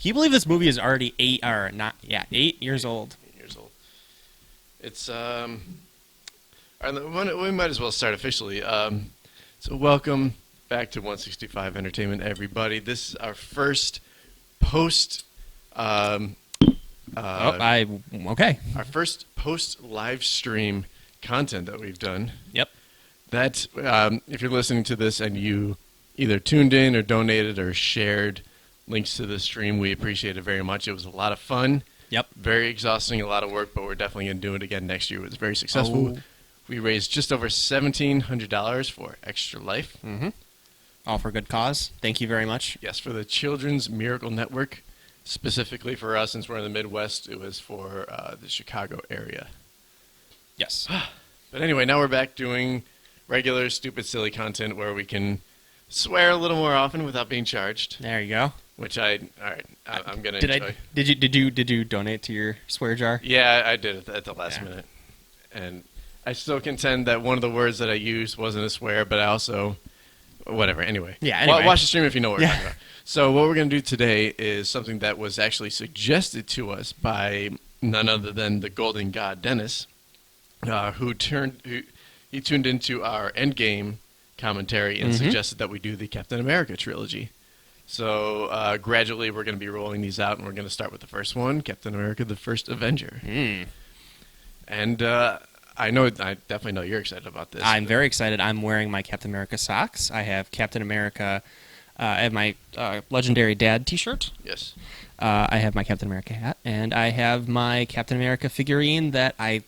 you believe this movie is already 8 years old? 8 years old. It's we might as well start officially. So welcome back to 165 Entertainment, everybody. This is our first post. Okay. Our first post live stream content that we've done. Yep. That if you're listening to this and you either tuned in or donated or shared links to the stream, we appreciate it very much. It was a lot of fun. Yep. Very exhausting, a lot of work, but we're definitely going to do it again next year. It was very successful. Oh. We raised just over $1,700 for Extra Life. Mm-hmm. All for good cause. Thank you very much. Yes, for the Children's Miracle Network. Specifically for us, since we're in the Midwest, it was for the Chicago area. Yes. But anyway, now we're back doing regular, stupid, silly content where we can swear a little more often without being charged. There you go. Which I'm gonna enjoy. Did you donate to your swear jar? Yeah, I did it at the last minute, and I still contend that one of the words that I used wasn't a swear, but I also, whatever. Anyway, Anyway. Watch the stream if you know what we're talking about. So what we're gonna do today is something that was actually suggested to us by none other than the Golden God Dennis, who tuned into our Endgame commentary and suggested that we do the Captain America trilogy. So gradually we're going to be rolling these out, and we're going to start with the first one, Captain America, the First Avenger. And I definitely know you're excited about this. I'm very excited. I'm wearing my Captain America socks. I have Captain America. I have my Legendary Dad T-shirt. Yes. I have my Captain America hat, and I have my Captain America figurine that I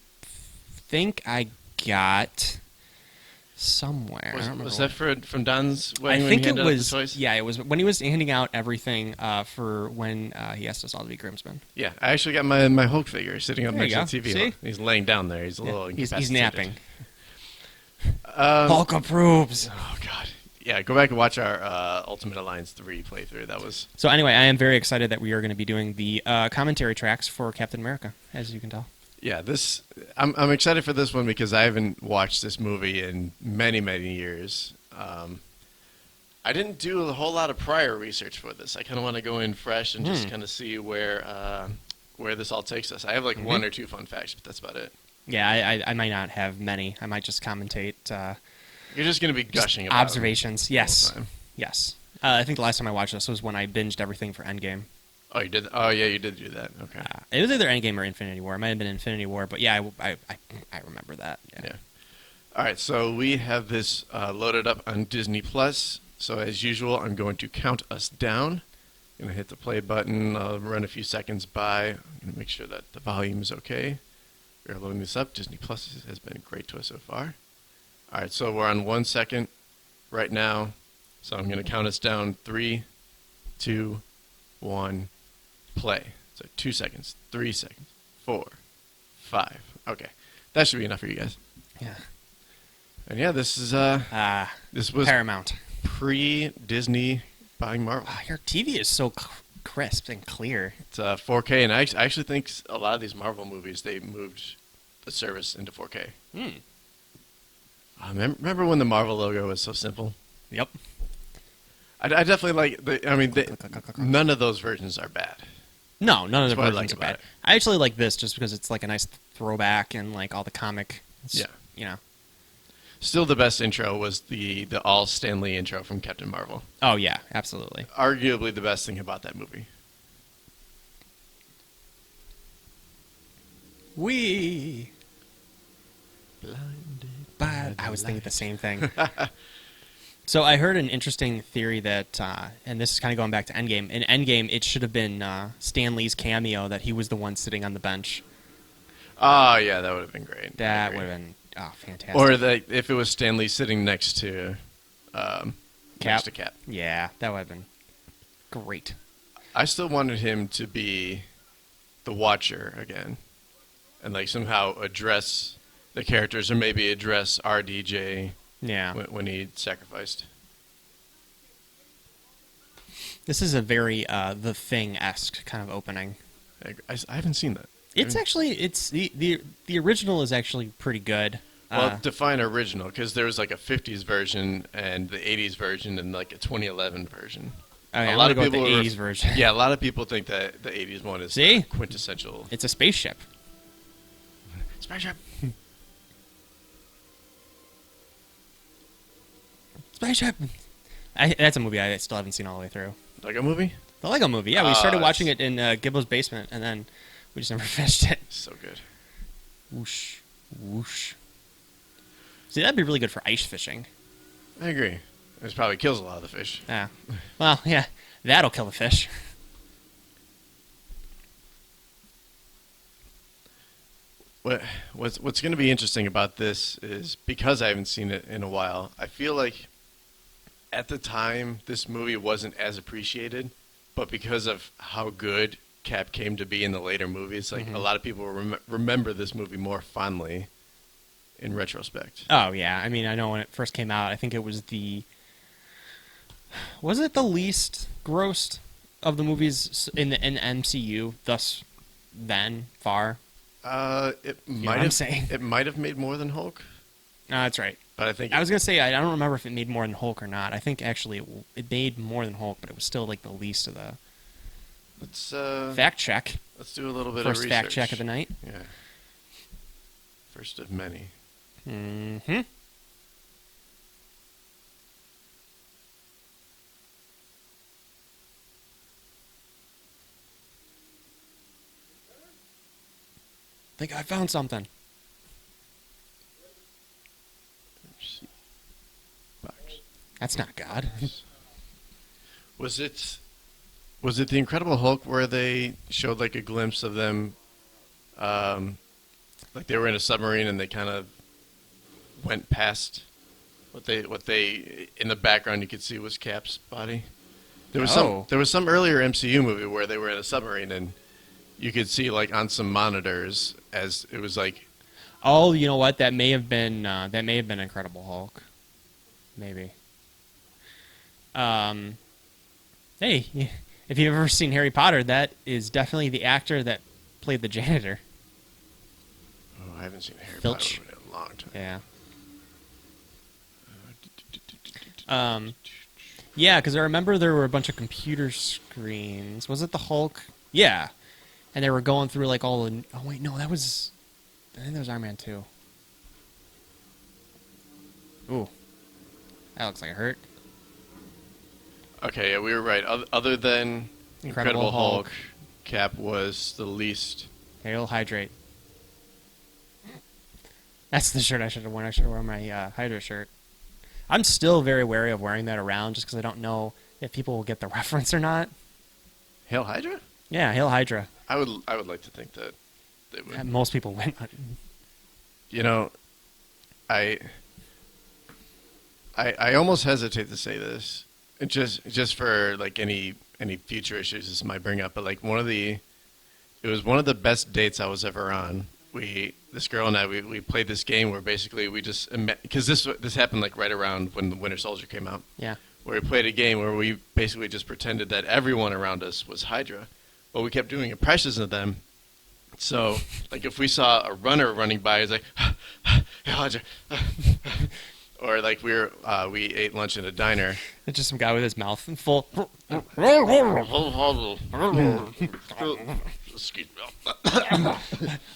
think I got somewhere. Was that from Don's wedding? I think when he it handed out was. the toys? Yeah, it was when he was handing out everything for when he asked us all to be groomsmen. Yeah, I actually got my Hulk figure sitting up There next you to the go. TV. See? He's laying down there. He's a little He's incapacitated. napping. Um, Hulk approves. Oh God. Yeah, go back and watch our Ultimate Alliance 3 playthrough. That was. So anyway, I am very excited that we are going to be doing the commentary tracks for Captain America, as you can tell. Yeah, I'm excited for this one because I haven't watched this movie in many, many years. I didn't do a whole lot of prior research for this. I kind of want to go in fresh and just kind of see where this all takes us. I have like one or two fun facts, but that's about it. Yeah, I might not have many. I might just commentate. You're just going to be gushing about observations. it Yes, the whole time. yes. I think the last time I watched this was when I binged everything for Endgame. Oh, you did? Oh, yeah, you did do that. Okay. It was either Endgame or Infinity War. It might have been Infinity War, but yeah, I remember that. Yeah. All right, so we have this loaded up on Disney Plus. So as usual, I'm going to count us down. I'm going to hit the play button. I'll run a few seconds by. I'm going to make sure that the volume is okay. We are loading this up. Disney Plus has been great to us so far. All right, so we're on 1 second right now. So I'm going to count us down. 3, 2, 1, play. So 2 seconds, 3 seconds, 4, 5. Okay, that should be enough for you guys. Yeah. And yeah, this is this was Paramount. pre-Disney buying Marvel. Wow, your TV is so crisp and clear. It's 4K, and I actually think a lot of these Marvel movies, they moved the service into 4K. Remember when the Marvel logo was so simple? Yep. I definitely like none of those versions are bad. No, none of the That's what I versions like are bad. about it. I actually like this just because it's like a nice throwback and like all the comic. Yeah. You know. Still, the best intro was the all Stan Lee intro from Captain Marvel. Oh yeah, absolutely. Arguably the best thing about that movie. We. Blinded But I was thinking the same thing. So I heard an interesting theory that, and this is kind of going back to Endgame. In Endgame, it should have been Stan Lee's cameo that he was the one sitting on the bench. Oh yeah, that would have been great. That would have been fantastic. Or if it was Stan Lee sitting next to Cap. Yeah, that would have been great. I still wanted him to be the Watcher again, and like somehow address the characters, or maybe address RDJ. Yeah. When he sacrificed. This is a very The Thing-esque kind of opening. I haven't seen that. It's actually the original is actually pretty good. Well, define original, because there was like a 50s version and the 80s version and like a 2011 version. Okay, A I'm lot gonna of go with people the '80s version. Yeah, a lot of people think that the '80s one is See? quintessential. It's a spaceship. Spaceship. Spaceship. That's a movie I still haven't seen all the way through. Lego movie? The Lego Movie. Yeah, we started watching it's- it in Gibbo's basement, and then we just never finished it. So good. Whoosh, whoosh. See, that'd be really good for ice fishing. I agree. This probably kills a lot of the fish. Yeah. Well, yeah, that'll kill the fish. What's going to be interesting about this is because I haven't seen it in a while, I feel like at the time this movie wasn't as appreciated, but because of how good Cap came to be in the later movies, like a lot of people remember this movie more fondly in retrospect. Oh yeah, I mean, I know when it first came out, I think it was was it the least grossed of the movies in the MCU thus then far? It know might what I'm have saying? it might have made more than Hulk, No, that's right. but I think I was gonna say I don't remember if it made more than Hulk or not. I think actually it made more than Hulk, but it was still like the least of the. let's Fact check. let's do a little bit First of research. fact check of the night. Yeah. First of many. Mm-hmm. Think I found something. Box. That's not God. Was it the Incredible Hulk where they showed like a glimpse of them, like they were in a submarine and they kind of went past what they in the background you could see was Cap's body. There was Oh. some earlier MCU movie where they were in a submarine and you could see like on some monitors as it was like Oh, you know what? That may have been Incredible Hulk. Maybe. Hey, if you've ever seen Harry Potter, that is definitely the actor that played the janitor. oh I haven't seen Harry Filch. Potter in a long time. Yeah. Yeah, because I remember there were a bunch of computer screens. Was it the Hulk? Yeah. And they were going through like all the. Oh wait, no, I think that was Iron Man 2. Ooh, that looks like it hurt. Okay, yeah, we were right. Other than Incredible Hulk. Cap was the least. Hail hydrate. That's the shirt I should have worn. I should have worn my Hydra shirt. I'm still very wary of wearing that around just because I don't know if people will get the reference or not. Hail Hydra? Yeah, Hail Hydra. I would like to think that they would. Most people went. You know, I almost hesitate to say this, just for like any future issues this might bring up, but like it was one of the best dates I was ever on. This girl and I we played this game where basically we just because this happened like right around when the Winter Soldier came out. Yeah. Where we played a game where we basically just pretended that everyone around us was Hydra, but we kept doing impressions of them. So, like, if we saw a runner running by, it's like, hey, Hydra. Or, like, we ate lunch in a diner. It's just some guy with his mouth full.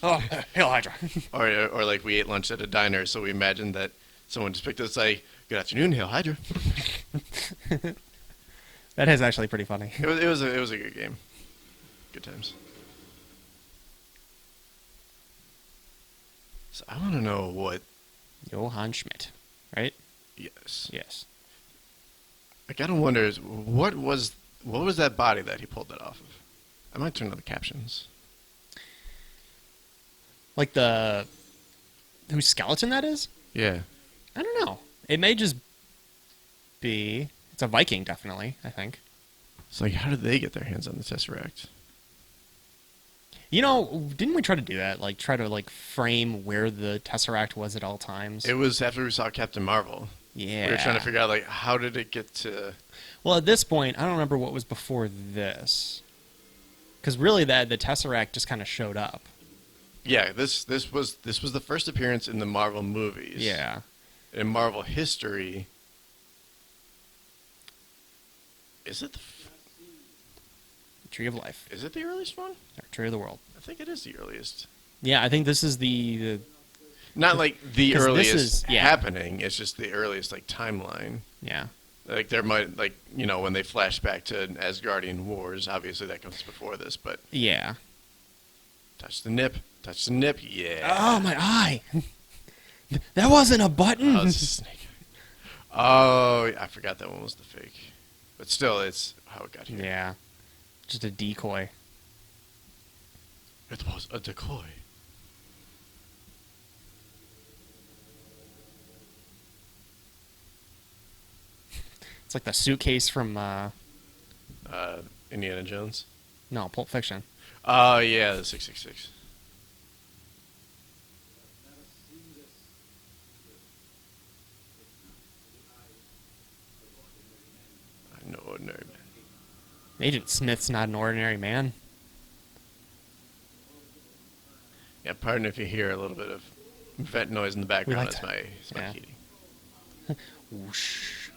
Oh, Hail Hydra. or, like, we ate lunch at a diner, so we imagined that someone just picked us, like, good afternoon, Hail Hydra. That is actually pretty funny. It was a good game. Good times. So I want to know what. Johann Schmidt, right? Yes. Yes. I gotta wonder is what was that body that he pulled that off of? I might turn on the captions. Like whose skeleton that is? Yeah. I don't know. It may just be. It's a Viking, definitely. I think. It's like, how did they get their hands on the Tesseract? You know, didn't we try to do that? Like, try to frame where the Tesseract was at all times. It was after we saw Captain Marvel. Yeah. We were trying to figure out like how did it get to. Well, at this point, I don't remember what was before this. Because really, the Tesseract just kind of showed up. Yeah, this was the first appearance in the Marvel movies. Yeah. In Marvel history. Is it Tree of Life. Is it the earliest one? Or Tree of the World. I think it is the earliest. Yeah, I think this is the Not like the 'cause this earliest is- yeah. happening. It's just the earliest like timeline. yeah. Like there might like when they flash back to Asgardian Wars, obviously that comes before this. But Yeah. touch the nip, yeah. Oh, my eye. That wasn't a button. Oh, it's a snake. Oh, I forgot that one was the fake. But still, it's how it got here. Yeah. Just a decoy. It was a decoy. It's like the suitcase from Indiana Jones. no, Pulp Fiction. Oh yeah, the 666. No ordinary man. Agent Smith's not an ordinary man. Yeah, pardon if you hear a little bit of vent noise in the background. like It's my yeah. heating. Whoosh.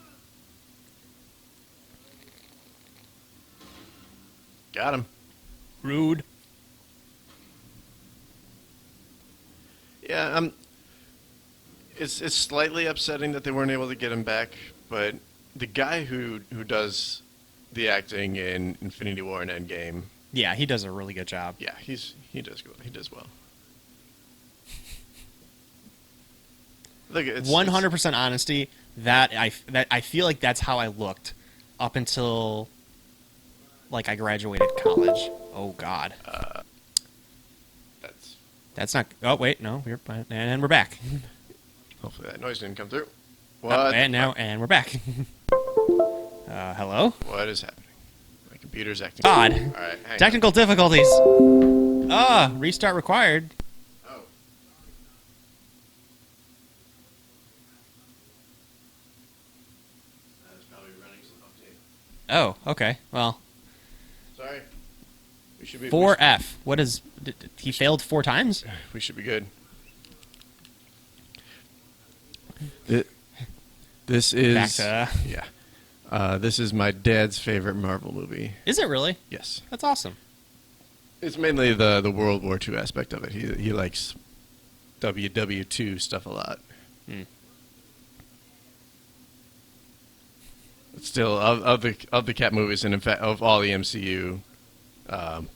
Got him. Rude. Yeah, it's slightly upsetting that they weren't able to get him back, but the guy who does the acting in Infinity War and Endgame, Yeah, he does a really good job. yeah, he does good. He does well. Look, it's 100% honesty. That I feel like that's how I looked up until like I graduated college. Oh God. That's not. Oh wait, no, and we're back. Hopefully that noise didn't come through. Oh, and we're back. Hello. What is happening? My computer's acting. Odd. All right, hang Technical difficulties. Restart required. on. Oh. That is probably running some update. Oh, okay. Well, Sorry. We should be 4F. What is? He failed 4 times? We should be good. This is Back to. yeah. This is my dad's favorite Marvel movie. Is it really? Yes, That's awesome. it's mainly the World War II aspect of it. He likes WW2 stuff a lot. Hmm. But still, of the Cap movies, and in fact of all the MCU,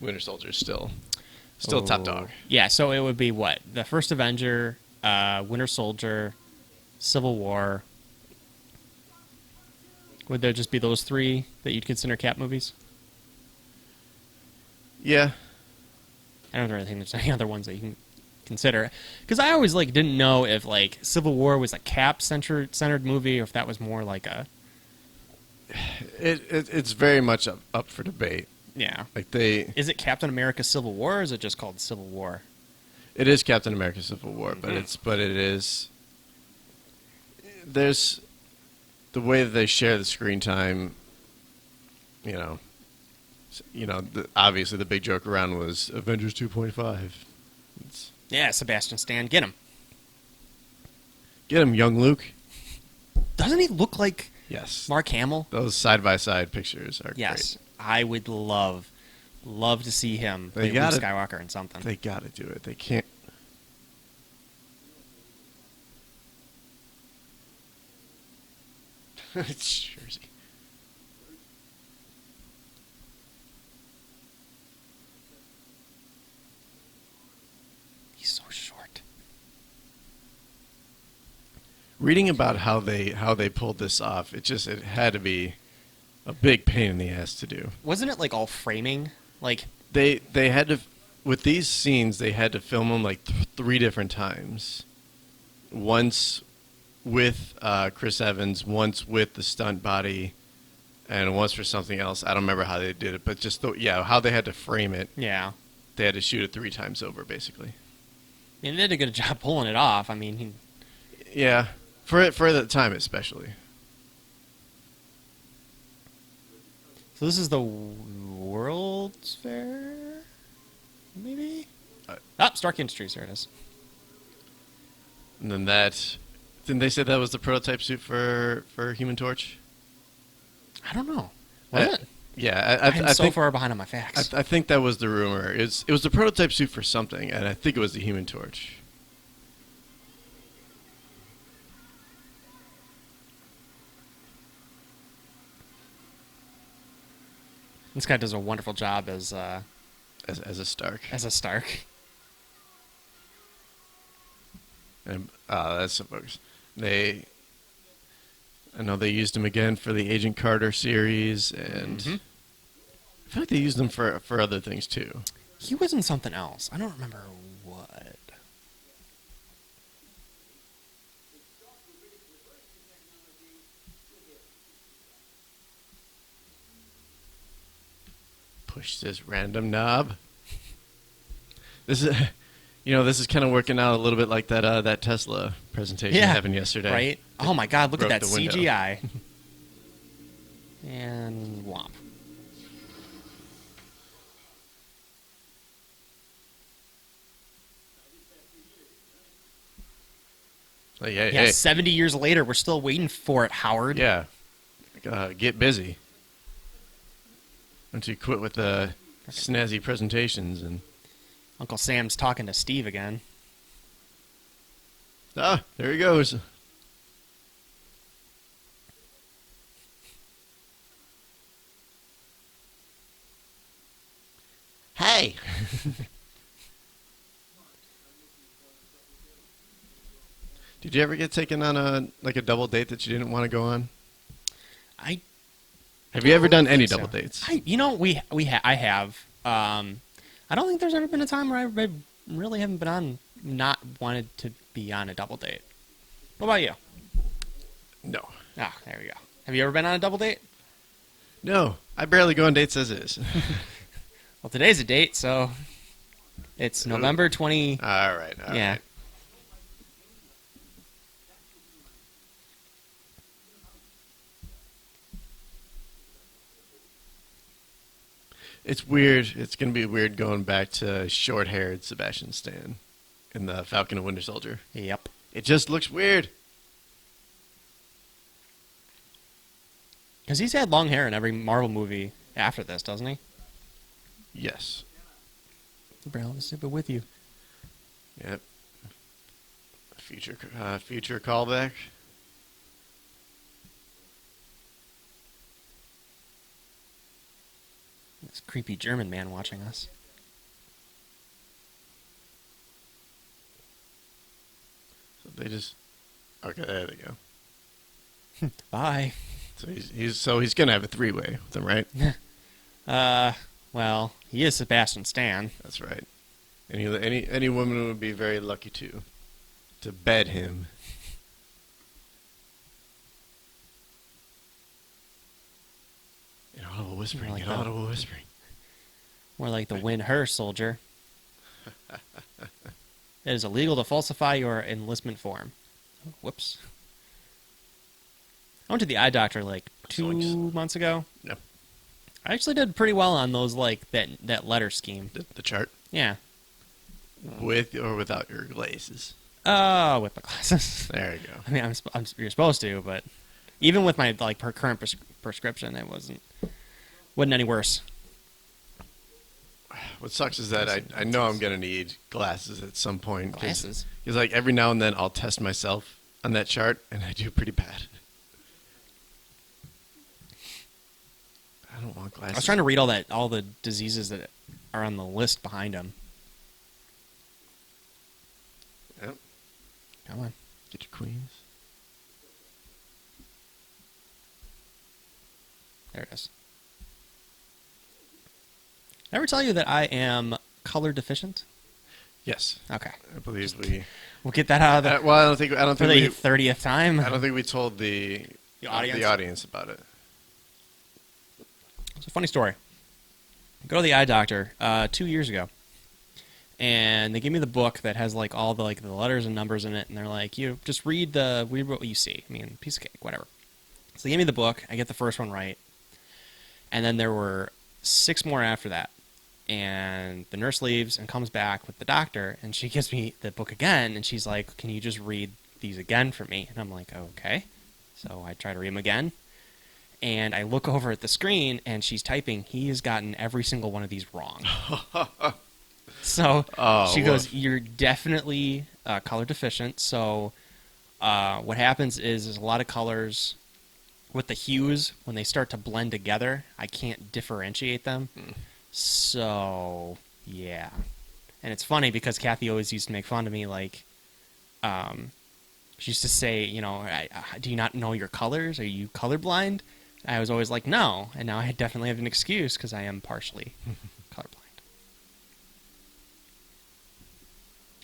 Winter Soldier is still top dog. Yeah. So it would be what? The first Avenger, Winter Soldier, Civil War. Would there just be those 3 that you'd consider Cap movies? Yeah, I don't really think there's any other ones that you can consider. Because I always didn't know if Civil War was a Cap centered movie or if that was more like a it's very much up for debate. yeah. Is it Captain America Civil War or is it just called Civil War? it is Captain America: Civil War, but Mm-hmm. it is. There's the way that they share the screen time. Obviously the big joke around was Avengers 2.5. Yeah, Sebastian Stan, get him. Get him, young Luke. Doesn't he look like Yes. Mark Hamill? Those side by side pictures are Yes, I would love to see him play Luke gotta- Skywalker in something. great. They got to do it. They can't. It's Jersey. He's so short. Reading about how they pulled this off, it had to be a big pain in the ass to do. Wasn't it all framing? They had to, with these scenes, they had to film them 3 different times. Once with Chris Evans, once with the stunt body, and once for something else. I don't remember how they did it, but just how they had to frame it. Yeah. They had to shoot it 3 times over, basically. I mean, they did a good job pulling it off. I mean, Yeah, for the time especially. so this is the World's Fair, maybe? Stark Industries, there it is. And then didn't they say that was the prototype suit for Human Torch? I don't know. Was it? Yeah, I'm I so think far behind on my facts. I think that was the rumor. It was the prototype suit for something, and I think it was the Human Torch. This guy does a wonderful job As a Stark. as a Stark. And that's the folks. They, I know they used him again for the Agent Carter series, and Mhm. I feel like they used him for other things too. He was in something else. I don't remember what. Push this random knob. This is, this is kind of working out a little bit like that Tesla presentation Yeah, happened yesterday. Right? Oh my God! Look at broke that the window. CGI. And womp. Like, Yeah, 70 years later, we're still waiting for it, Howard. Yeah. Get busy. Once you quit with the snazzy presentations and Uncle Sam's talking to Steve again. there he goes. Hey. Did you ever get taken on a double date that you didn't want to go on? I Have you ever done any think so. double dates? I have. I don't think there's ever been a time where I really haven't been on, not wanted to be on a double date. What about you? No. Ah, there we go. Have you ever been on a double date? No. I barely go on dates as is. Well, today's a date, so it's November 20. All right. All Yeah. right. It's weird. It's going to be weird going back to short-haired Sebastian Stan in the Falcon and Winter Soldier. Yep. It just looks weird. Because he's had long hair in every Marvel movie after this, doesn't he? Yes. Bro, let's sip it with you. Yep. Future callback. This creepy German man watching us. So they just. Okay, there they go. Bye. So he's gonna have a three-way with him, right? Well, he is Sebastian Stan. That's right. Any woman would be very lucky to bed him. Inaudible whispering. More like Inaudible whispering. More like the win her soldier. It is illegal to falsify your enlistment form. Oh, whoops. I went to the eye doctor like 2 Zoinks. months ago. Yep. I actually did pretty well on those, like that letter scheme. The chart Yeah. with or without your glasses. With my glasses. There you go. I mean, you're supposed to, but even with my current prescription, it wasn't any worse. What sucks is that I know I'm gonna need glasses at some point. Glasses? Because like every now and then I'll test myself on that chart and I do pretty bad. I don't want glasses. I was trying to read all the diseases that are on the list behind them. Yep. Come on. Get your queens. There it is. Did I ever tell you that I am color deficient? Yes. Okay. I believe we. We'll get that out of the Well, I don't think for the 30th time. I don't think we told the audience about it. It's a funny story. I go to the eye doctor 2 years ago, and they give me the book that has like all the the letters and numbers in it, and they're like, "You just read what you see." I mean, piece of cake, whatever. So they give me the book. I get the first one right, and then there were 6 more after that. And the nurse leaves and comes back with the doctor, and she gives me the book again, and she's like, "Can you just read these again for me?" And I'm like, "Okay." So I try to read them again. and I look over at the screen, and she's typing, he has gotten every single one of these wrong. So she goes, you're definitely color deficient. So what happens is there's a lot of colors with the hues, when they start to blend together, I can't differentiate them. So, yeah. And it's funny because Kathy always used to make fun of me, like, she used to say, you know, do you not know your colors? Are you colorblind? I was always like, no. And now I definitely have an excuse because I am partially colorblind.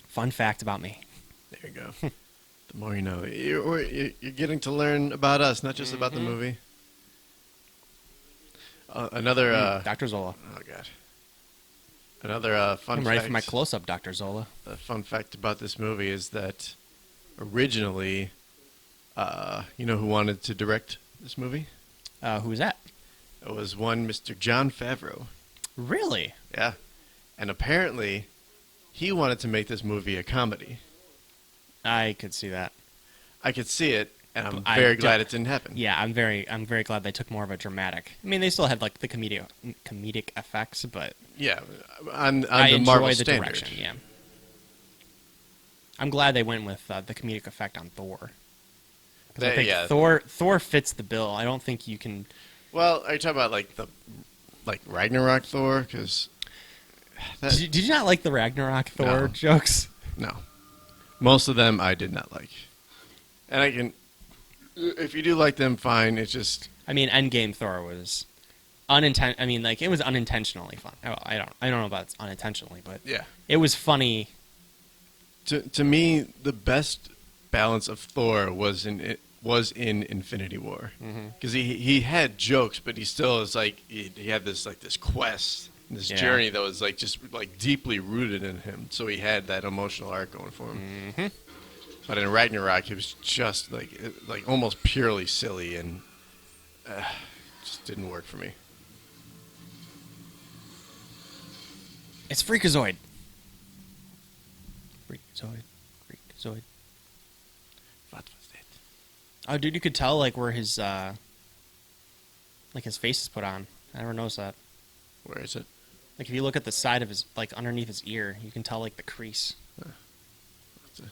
Fun fact about me. There you go. The more you know. You're getting to learn about us, not just about the movie. Another... Dr. Zola. Oh, God. Another fun I'm fact... ready for my close-up, Dr. Zola. A fun fact about this movie is that originally, you know who wanted to direct this movie? Who was that? It was one Mr. Jon Favreau. Really? Yeah. And apparently, he wanted to make this movie a comedy. I could see that. I could see it, and I'm very glad it didn't happen. Yeah, I'm very glad they took more of a dramatic. I mean, they still had like the comedic effects, but Yeah, on I the enjoy Marvel the standard. direction. Yeah, I'm glad they went with the comedic effect on Thor. 'Cause I think Yeah. Thor fits the bill. I don't think you can. Well, are you talking about like Ragnarok Thor? Because Did you not like the Ragnarok Thor No. jokes? no, most of them I did not like, and I can. If you do like them, fine. It's just I mean, Endgame Thor was I mean, like it was unintentionally fun. Oh, I don't know about it's unintentionally, but yeah. it was funny. To me, the best balance of Thor was in Infinity War because he had jokes, but he still is like he had this quest, this journey that was like just like deeply rooted in him. So he had that emotional arc going for him. Mm-hmm. But in Ragnarok, it was just like almost purely silly and just didn't work for me. It's Freakazoid. Freakazoid. What was it? Oh, dude, you could tell like where his face is put on. I never noticed that. Where is it? Like if you look at the side of his, like underneath his ear, you can tell like the crease. What's it?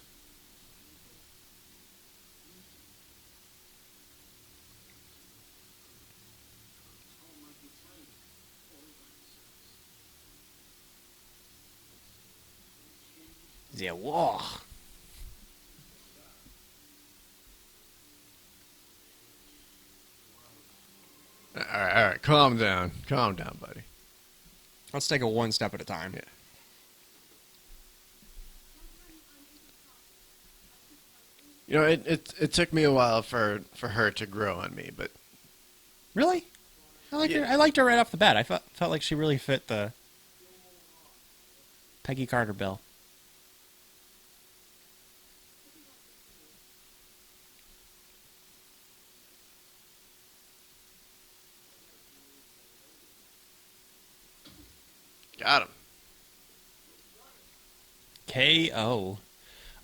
Yeah, whoa. All right. Calm down, buddy. Let's take it one step at a time. Yeah. You know, it took me a while for her to grow on me, but Really? I liked her. I liked her right off the bat. I felt like she really fit the Peggy Carter bill. got him. KO.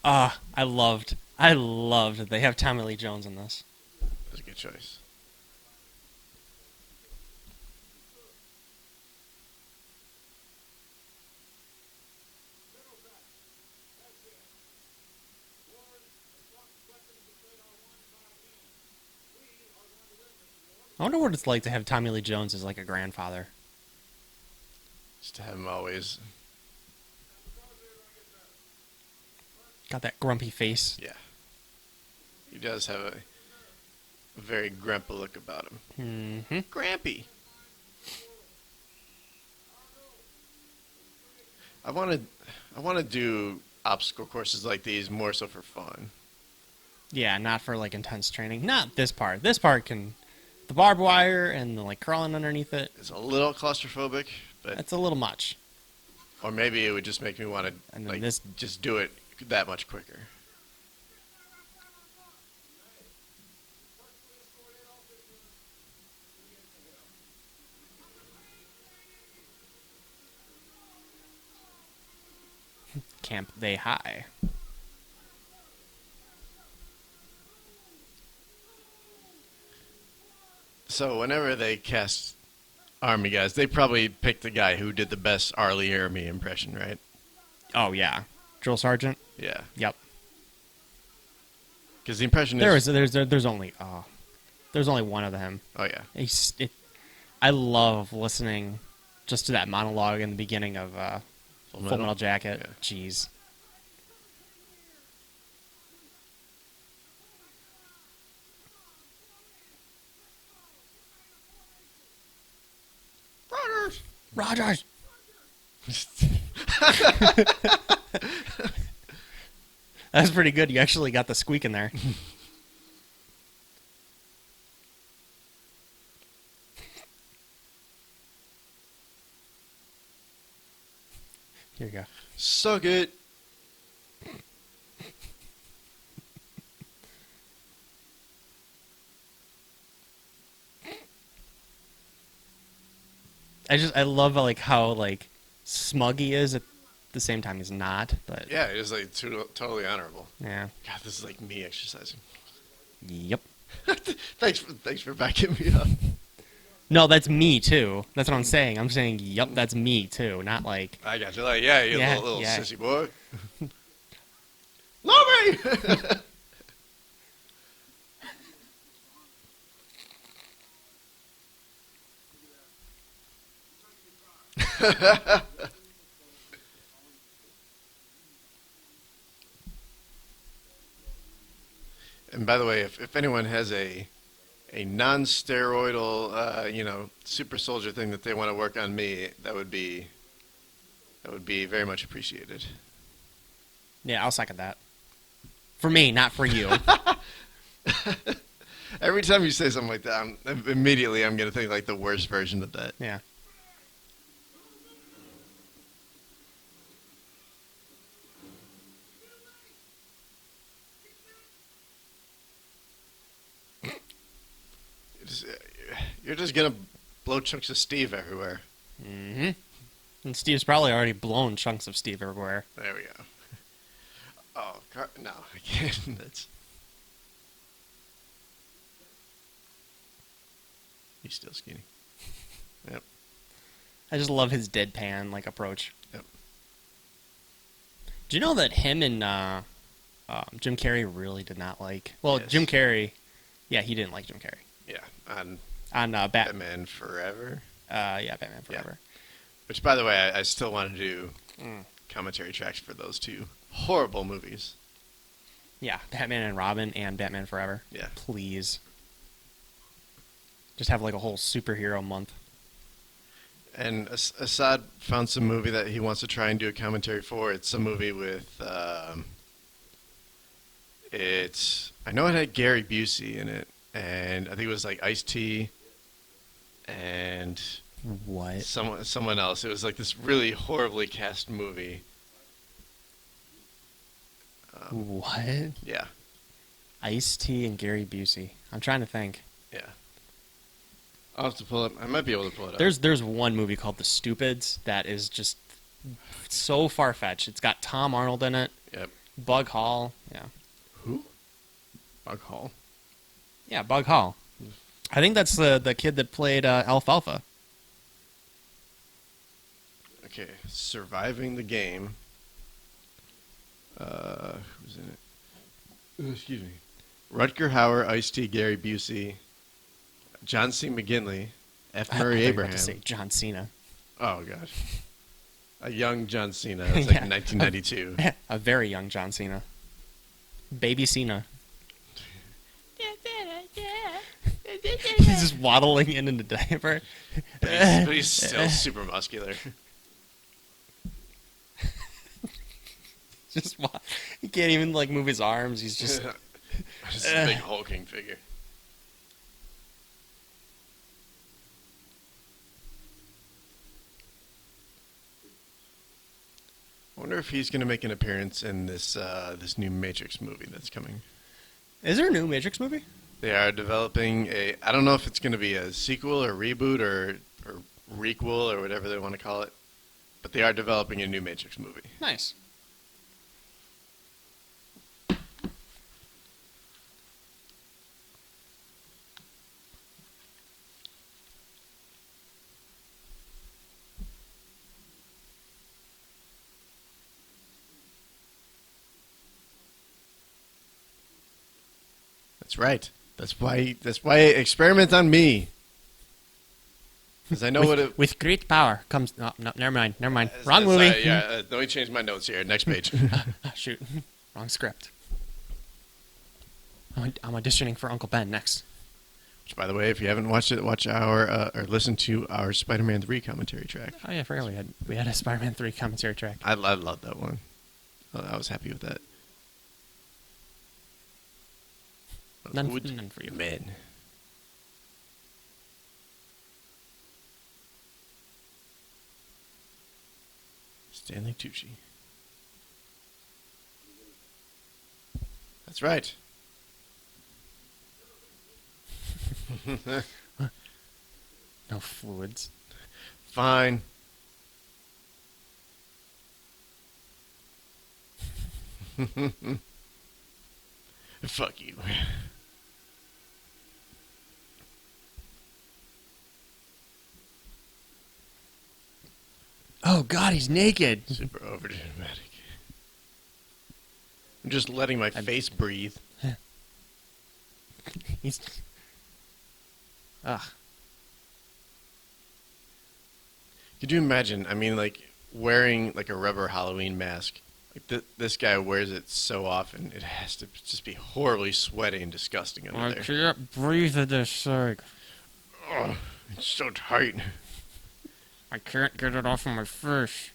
I loved that they have Tommy Lee Jones in this. That's a good choice. I wonder what it's like to have Tommy Lee Jones as like a grandfather. Just to have him always, Got that grumpy face. yeah. He does have a very grandpa look about him. Mm-hmm. Grampy. I want to do obstacle courses like these more so for fun. Yeah, not for like intense training. Not this part. This part can, the barbed wire and the like crawling underneath it. It's a little claustrophobic, but That's a little much. or maybe it would just make me want to And then like this- just do it that much quicker. Camp They High. So whenever they cast Army guys, they probably picked the guy who did the best Arlie Army impression, right? Oh yeah, Drill Sergeant. Yeah. Yep. Because the impression There is... is there's only one of him. Oh, yeah. I love listening just to that monologue in the beginning of Full Metal Jacket. Yeah. Jeez. Rogers. That's pretty good. You actually got the squeak in there. Here you go. Suck it. I love like how like smug he is at the same time he's not. But Yeah, it was like totally honorable. yeah. God, this is like me exercising. Yep. Thanks for backing me up. No, that's me too. That's what I'm saying. I'm saying, yep, that's me too. Not like I got you. Like, yeah, you Yeah, little yeah. sissy boy. Love me. And by the way, if anyone has a non-steroidal, super soldier thing that they want to work on me, that would be very much appreciated. yeah, I'll second that. For me, not for you. Every time you say something like that, I'm going to think like the worst version of that. Yeah. You're just going to blow chunks of Steve everywhere. Mm-hmm. And Steve's probably already blown chunks of Steve everywhere. There we go. Oh, no, I can't. That's... He's still skinny. Yep. I just love his deadpan like approach. Yep. Do you know that him and Jim Carrey really did not like? Well, Yes. Jim Carrey, yeah, he didn't like Jim Carrey Yeah, on on Batman Forever. yeah, Batman Forever. Which, by the way, I still want to do commentary tracks for those two horrible movies. Yeah, Batman and Robin and Batman Forever. Yeah. Please. Just have like a whole superhero month. And Assad found some movie that he wants to try and do a commentary for. It's a movie with, I know it had Gary Busey in it, and I think it was like Ice-T and What? someone else. It was like this really horribly cast movie. What? Yeah, Ice-T and Gary Busey. I'm trying to think. yeah. I'll have to pull it. I might be able to pull it up. There's one movie called The Stupids that is just so far-fetched. It's got Tom Arnold in it. Yep. Bug Hall. Yeah. Who? Bug Hall. Yeah, Bug Hall. I think that's the kid that played Alfalfa. Okay, Surviving the Game. Who's in it? Excuse me. Rutger Hauer, Ice-T, Gary Busey, John C. McGinley, F. I Murray thought you were about Abraham. to say John Cena. Oh, God. A young John Cena. It was like Yeah. 1992. A very young John Cena. Baby Cena. He's just waddling in a diaper. But he's still super muscular. He can't even like move his arms. He's just Just a big hulking figure. I wonder if he's going to make an appearance in this this new Matrix movie that's coming. Is there a new Matrix movie? They are developing a... I don't know if it's going to be a sequel or reboot or requel or whatever they want to call it. But they are developing a new Matrix movie. Nice. That's right. That's why experiment on me. Because I know what it... With great power comes... No, never mind. Wrong movie. Let me change my notes here. Next page. Shoot. Wrong script. I'm auditioning for Uncle Ben next. Which, by the way, if you haven't watched it, watch our or listen to our Spider-Man 3 commentary track. Oh yeah, I forgot we had a Spider-Man 3 commentary track. I love that one. I was happy with that. None for you. Man. Stanley Tucci. That's right. No fluids. Fine. Fuck you. Oh God, he's naked. Super over dramatic. I'm just letting my face breathe. He's... Ugh. Could you imagine? I mean, like, wearing, like, a rubber Halloween mask. Like, this guy wears it so often, it has to just be horribly sweaty and disgusting under I there. can't breathe in this thing. Oh, it's so tight. I can't get it off of my face.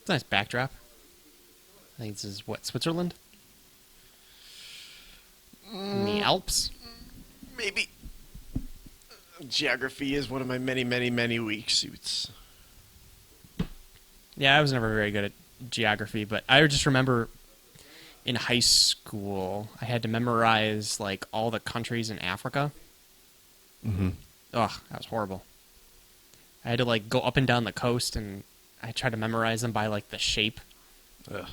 It's a nice backdrop. I think this is, what, Switzerland? In the Alps? Maybe. Geography is one of my many, many, many weak suits. Yeah, I was never very good at geography, but I just remember in high school, I had to memorize, like, all the countries in Africa. Mm-hmm. Ugh, that was horrible. I had to, like, go up and down the coast, and I tried to memorize them by, like, the shape. Ugh.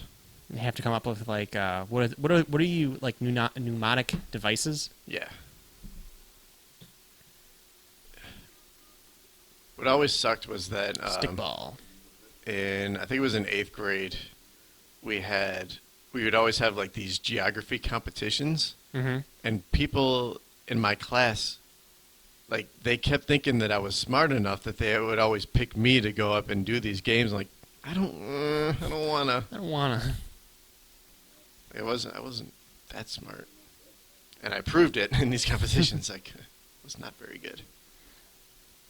You have to come up with, like, what are you, like, mnemonic devices? Yeah. What always sucked was that Stickball. I think it was in 8th grade, we would always have like these geography competitions, Mm-hmm. and people in my class, like, they kept thinking that I was smart enough that they would always pick me to go up and do these games. Like, I don't wanna. I don't wanna. I wasn't that smart, and I proved it in these competitions. Like, I was not very good.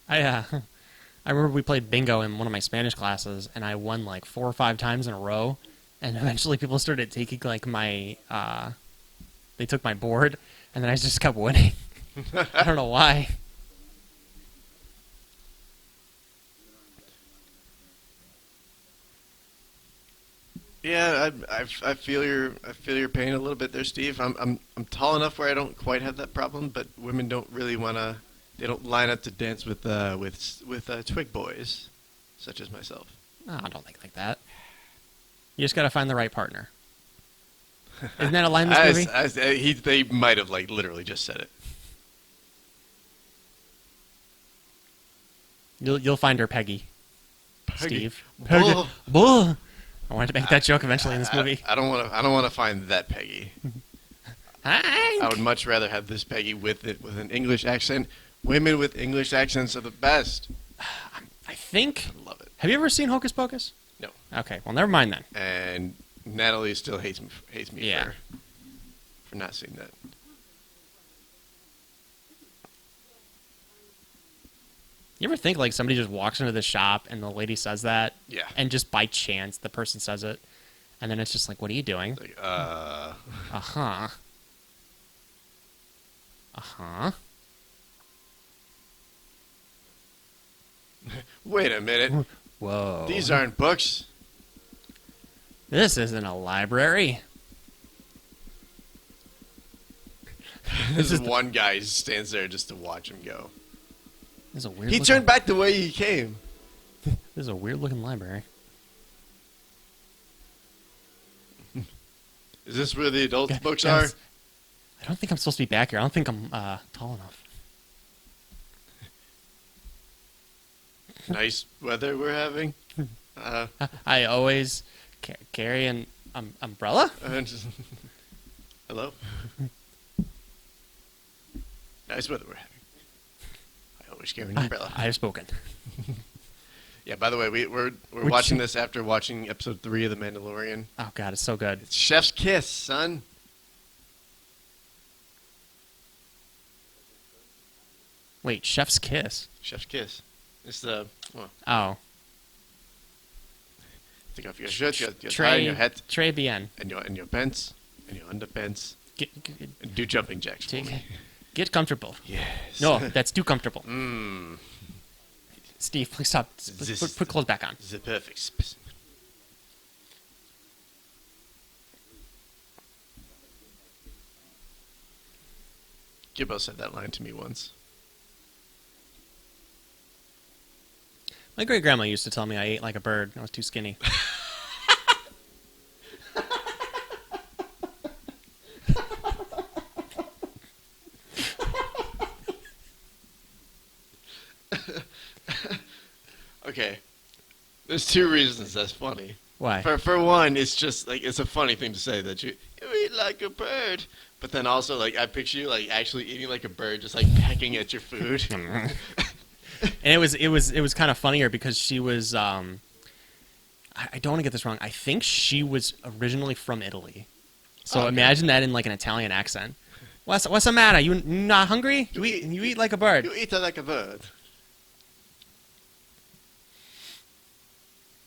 I remember we played bingo in one of my Spanish classes, and I won like 4 or 5 times in a row. And eventually, people started taking like my, they took my board, and then I just kept winning. I don't know why. Yeah, I feel your pain a little bit there, Steve. I'm tall enough where I don't quite have that problem, but women don't really wanna. They don't line up to dance with twig boys, such as myself. No, I don't think like that. You just gotta find the right partner. Isn't that a line in this movie? They might have like literally just said it. You'll find her, Peggy. Peggy. Steve. Bull. Bull. I wanted to make that joke eventually in this movie. I don't want to find that Peggy. I would much rather have this Peggy with an English accent. Women with English accents are the best. I think. I love it. Have you ever seen Hocus Pocus? No. Okay, well, never mind then. And Natalie still hates me Yeah. for not seeing that. You ever think like somebody just walks into the shop and the lady says that? Yeah. And just by chance the person says it, and then it's just like, what are you doing? Like, Uh-huh. Uh-huh. Wait a minute. Whoa. These aren't books. This isn't a library. This is one guy who stands there just to watch him go. This is a weird. He turned back the way he came. This is a weird looking library. Is this where the adult books Guys, are? I don't think I'm supposed to be back here. I don't think I'm tall enough. Nice weather we're having. I always carry an umbrella. Hello. Nice weather we're having. I always carry an umbrella. I have spoken. Yeah. By the way, we're Which- watching this after watching episode 3 of The Mandalorian. Oh God, it's so good. It's Chef's Kiss, son. Wait, Chef's Kiss. Chef's Kiss. It's the. Well, Oh, take off your shirt, your tie, and your hat, Trey bien. and your pants, and your underpants, Get, and do jumping jacks for take, me. get comfortable. Yes. No, that's too comfortable. Mmm. Steve, please stop. This- Put clothes back on. The perfect specimen. Gibbo said that line to me once. My great grandma used to tell me I ate like a bird. I was too skinny. Okay. There's 2 reasons that's funny. Why? For one, it's just like it's a funny thing to say that you eat like a bird, but then also like I picture you like actually eating like a bird, just like pecking at your food. And it was kind of funnier because she was I don't want to get this wrong. I think she was originally from Italy. So Okay. imagine that in like an Italian accent. What's the matter? You not hungry? You eat like a bird. You eat like a bird.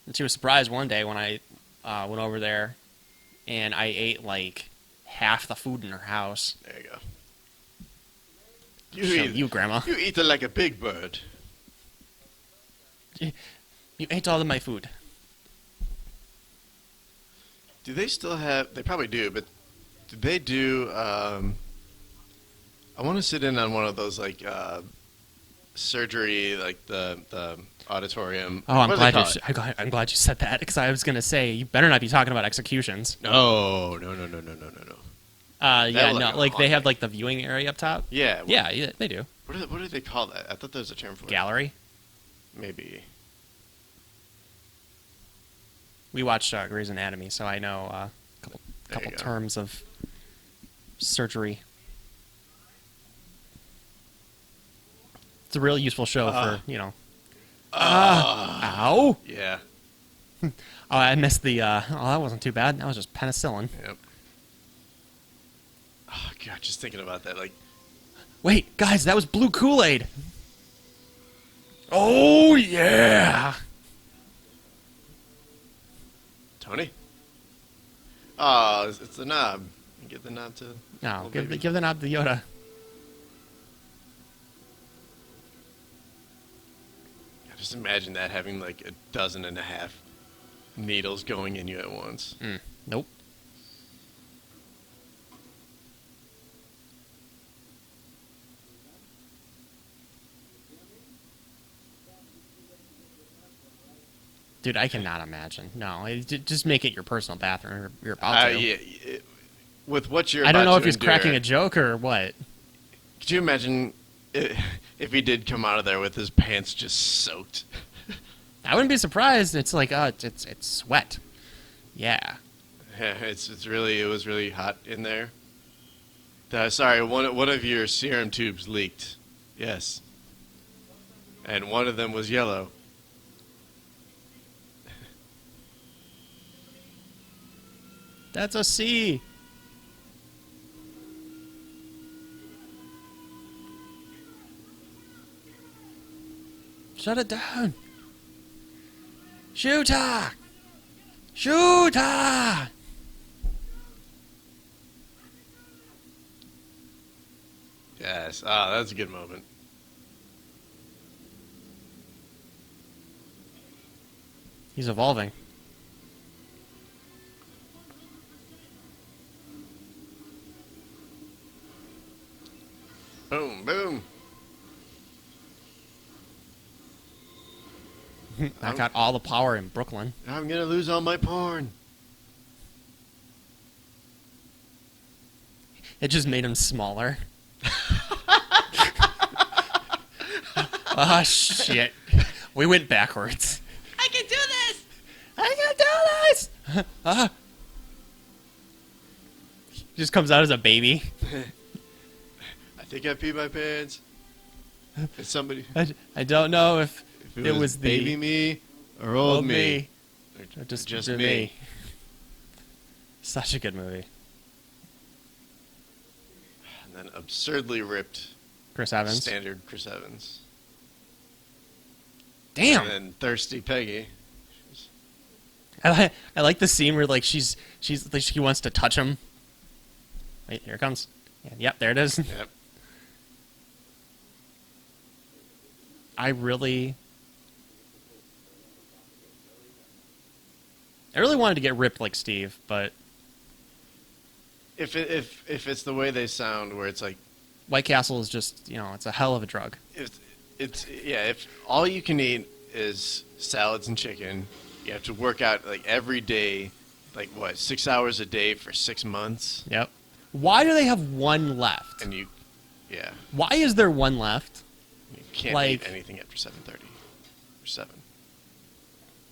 And she was surprised one day when I went over there and I ate like half the food in her house. There you go. Show you, Grandma. You eat like a big bird. You ate all of my food. Do they still have? They probably do, but do they do? I want to sit in on one of those like surgery, like the auditorium. Oh, I'm What do they glad call it? I'm glad you said that because I was gonna say you better not be talking about executions. No. Yeah, That no, looked like they awful. have like the viewing area up top. Yeah. Yeah, they do. What do they call that? I thought there was a term for it. Gallery. Maybe. We watched Grey's Anatomy, so I know a There couple you go. terms of surgery. It's a real useful show for Ow! Yeah. Oh, I missed the. Oh, that wasn't too bad. That was just penicillin. Yep. Oh god, just thinking about that, like. Wait, guys, that was blue Kool-Aid. Oh yeah! Tony? Oh, it's the knob. You give the knob to. No, little give baby. the knob to Yoda. Just imagine that having like 12 needles going in you at once. Nope. Dude, I cannot imagine. No, just make it your personal bathroom. You're about to. Yeah, with what you're I don't about know to if he's endure, cracking a joke or what. Could you imagine if he did come out of there with his pants just soaked? I wouldn't be surprised. It's like, it's sweat. Yeah. Yeah, it was really hot in there. Sorry, one of your serum tubes leaked. Yes. And one of them was yellow. That's a C. Shut it down. Shooter! Shooter! Yes. Ah, that's a good moment. He's evolving. Boom, boom. I got all the power in Brooklyn. I'm gonna lose all my porn. It just made him smaller. Oh, shit. We went backwards. I can do this! I can do this! Just comes out as a baby. I think I peed my pants. It's somebody. I don't know if it was the baby me or old me. Or just me. Such a good movie. And then absurdly ripped Chris Evans. standard Chris Evans. Damn. And then thirsty Peggy. I like the scene where like she wants to touch him. Wait, here it comes. Yep, there it is. Yep. I really wanted to get ripped like Steve, but If it's the way they sound, where it's like White Castle is just, it's a hell of a drug. if all you can eat is salads and chicken, you have to work out like every day, like what, 6 hours a day for 6 months, Yep. Why do they have one left? and Why is there one left? you can't Like- eat anything after 7:30 or 7.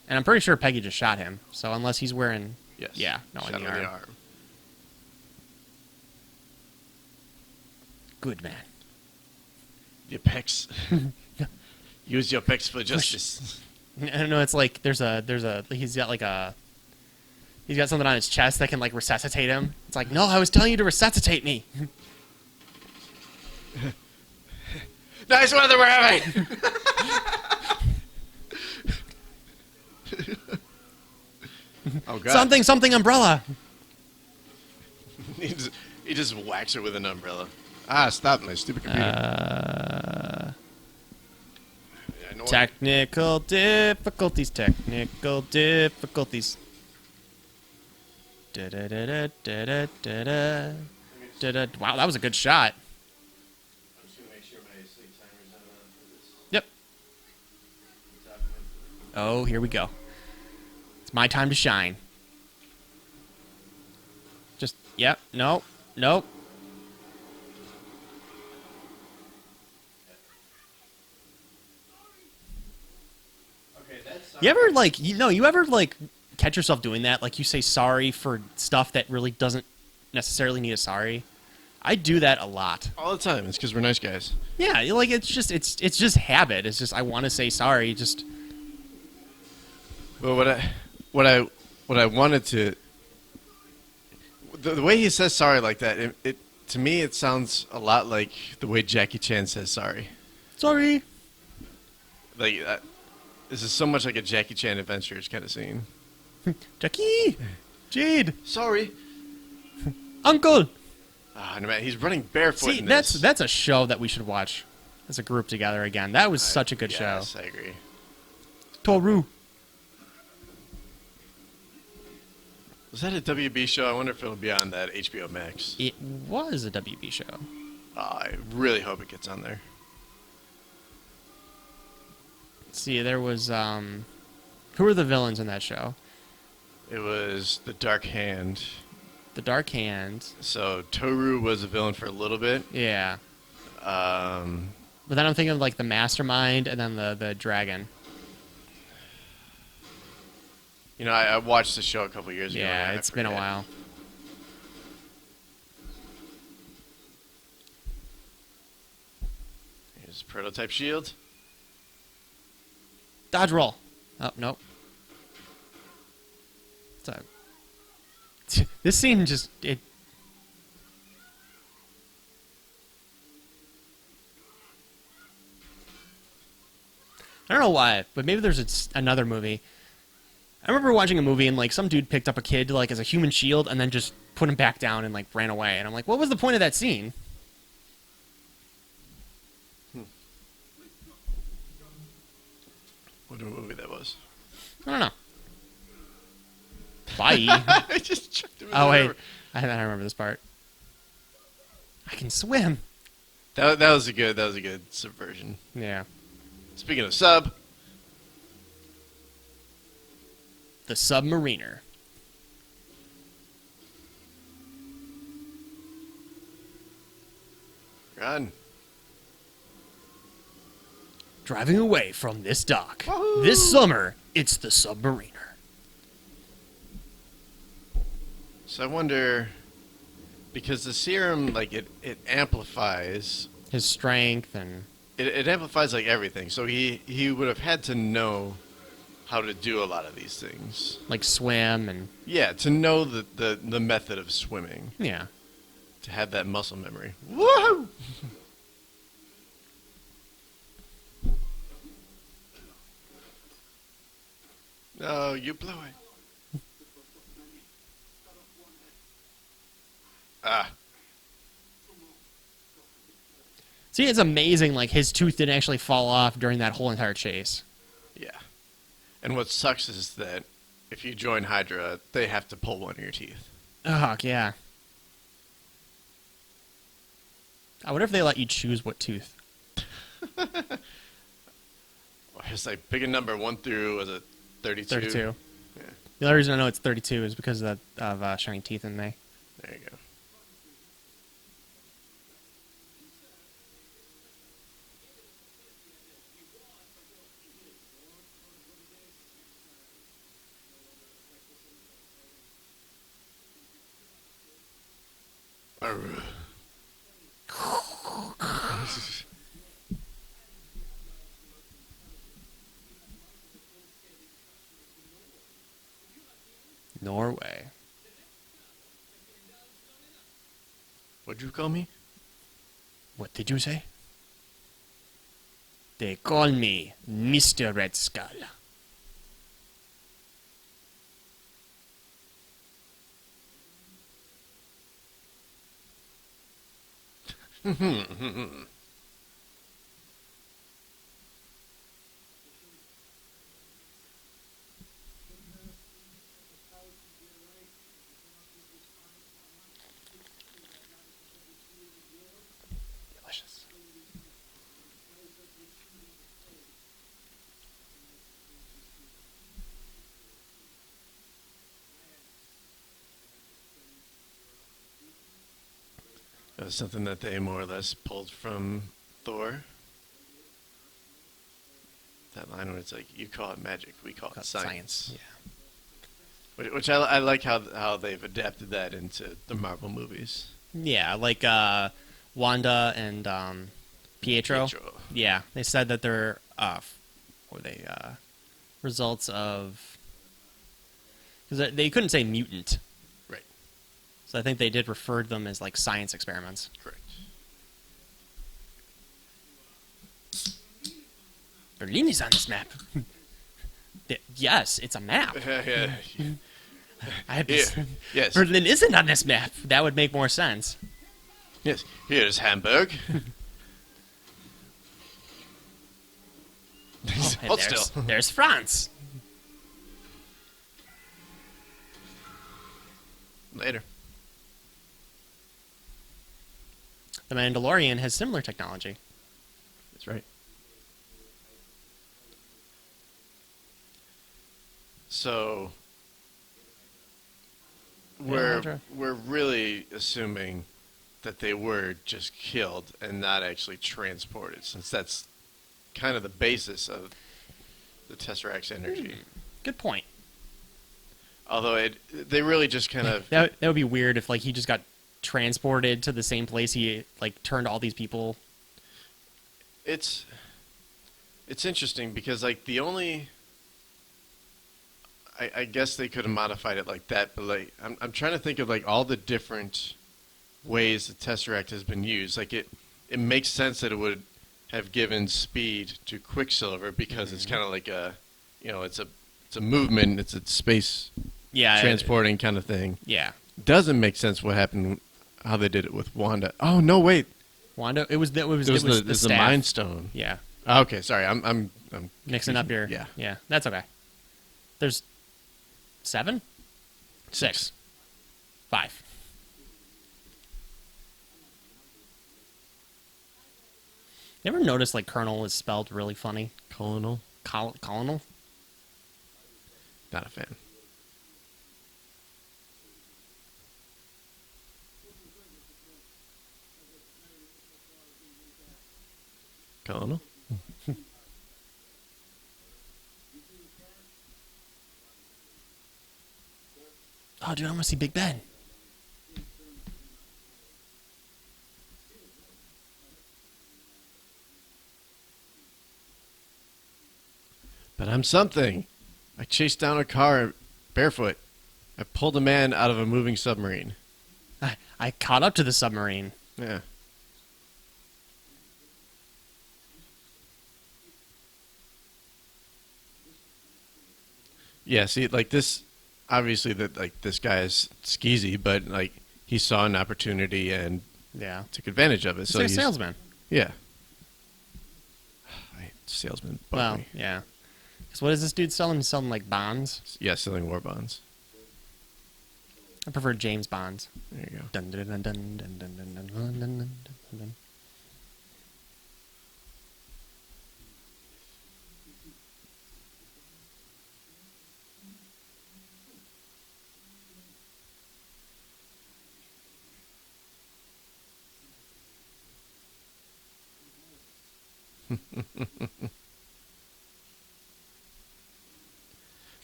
And I'm pretty sure Peggy just shot him. So unless he's wearing, Yes. Yeah, no, Shot in the him arm. Good man. Your pecs. Use your pecs for justice. I don't know. It's like he's got something on his chest that can like resuscitate him. It's like, no, I was telling you to resuscitate me. Nice weather we're having. Oh God! Something umbrella. he just whacks her with an umbrella. Stop my stupid computer. I know Technical difficulties. Da-da-da-da-da-da-da. Wow, that was a good shot. I'm just gonna make sure my sleep timer's not on for this. Yep. Oh, here we go. It's my time to shine. Yep. Nope. Okay, that's. You ever you ever catch yourself doing that? Like you say sorry for stuff that really doesn't necessarily need a sorry. I do that a lot. All the time. It's because we're nice guys. Yeah, like it's just habit. It's just I want to say sorry. Just Well, what I wanted to. The way he says sorry like that, it to me it sounds a lot like the way Jackie Chan says sorry. sorry. Like this is so much like a Jackie Chan Adventures kind of scene. Jackie, Jade, Sorry. Uncle. No, man, he's running barefoot. See, in this. that's a show that we should watch as a group together again. That was such a good show. Yes, I agree. Toru. Was that a WB show? I wonder if it'll be on that HBO Max. It was a WB show. I really hope it gets on there. Let's see, there was who were the villains in that show? It was the Dark Hand. The Dark Hand. So Toru was a villain for a little bit. Yeah. Um, But then I'm thinking of like the Mastermind and then the Dragon. I watched the show a couple years ago. Yeah, and I it's been a forget. while. Here's prototype shield. Dodge roll. Oh, nope. This scene just it. I don't know why, but maybe there's another movie. I remember watching a movie and like some dude picked up a kid like as a human shield and then just put him back down and like ran away. And I'm like, what was the point of that scene? What movie that was? I don't know. Bye. I just chucked him in Oh the wait, river. I remember this part. I can swim. That was a good subversion. Yeah. Speaking of sub, The Submariner. Run. Driving away from this dock. Wahoo! This summer, it's the Submariner. So I wonder, because the serum, like, it amplifies. His strength and... It amplifies, like, everything. So he would have had to know how to do a lot of these things. like swim and... Yeah, to know the method of swimming. Yeah. To have that muscle memory. Woohoo! No, you blew it. Ah. See, it's amazing, like, his tooth didn't actually fall off during that whole entire chase. Yeah. And what sucks is that if you join Hydra, they have to pull one of your teeth. Oh, yeah. I wonder if they let you choose what tooth. Well, it's like pick a number 1 through, was it 32? 32. Yeah. The only reason I know it's 32 is because of showing teeth in May. There you go. Arrgh. Norway. What'd you call me? What did you say? They call me Mr. Red Skull. Delicious. That was something that they more or less pulled from Thor. That line where it's like, you call it magic, we call it science. Which I like how they've adapted that into the Marvel movies. Yeah, like Wanda and Pietro. Yeah, they said that they're results of, because they couldn't say mutant, Right. so I think they did refer to them as like science experiments. Correct. Berlin is on this map. Yes, it's a map. Yeah. Yes. Yes. Berlin isn't on this map. That would make more sense. Yes. Here's Hamburg. And Hold still. there's France. Later. The Mandalorian has similar technology. That's right. So we're really assuming that they were just killed and not actually transported, since that's kind of the basis of the Tesseract's energy. Good point. Although they really just kind of That would be weird if like he just got transported to the same place he like turned all these people. it's interesting because like the only I guess they could have modified it like that, but like I'm trying to think of like all the different ways the Tesseract has been used. Like it makes sense that it would have given speed to Quicksilver because it's kind of like it's a movement, it's a space transporting kind of thing. Yeah. Doesn't make sense what happened, how they did it with Wanda. Oh no, wait, Wanda. It was the the staff. Mind Stone. Yeah. Okay, sorry, I'm Mixing up your. Yeah. Yeah. That's okay. There's 7, 6, 5. You ever notice like Colonel is spelled really funny? Colonel. Colonel? Not a fan. Colonel. Oh, dude, I want to see Big Ben. But I'm something. I chased down a car barefoot. I pulled a man out of a moving submarine. I caught up to the submarine. Yeah. Yeah, see, like this, obviously that like this guy is skeezy, but like he saw an opportunity and Yeah. took advantage of it. He's So like a he's salesman. Yeah. Salesman bug Well, me. yeah. Because what is this dude selling? He's selling like bonds. Yeah, selling war bonds. I prefer James Bonds. There you go. Dun, dun, dun, dun, dun, dun, dun, dun, dun, dun, dun, dun.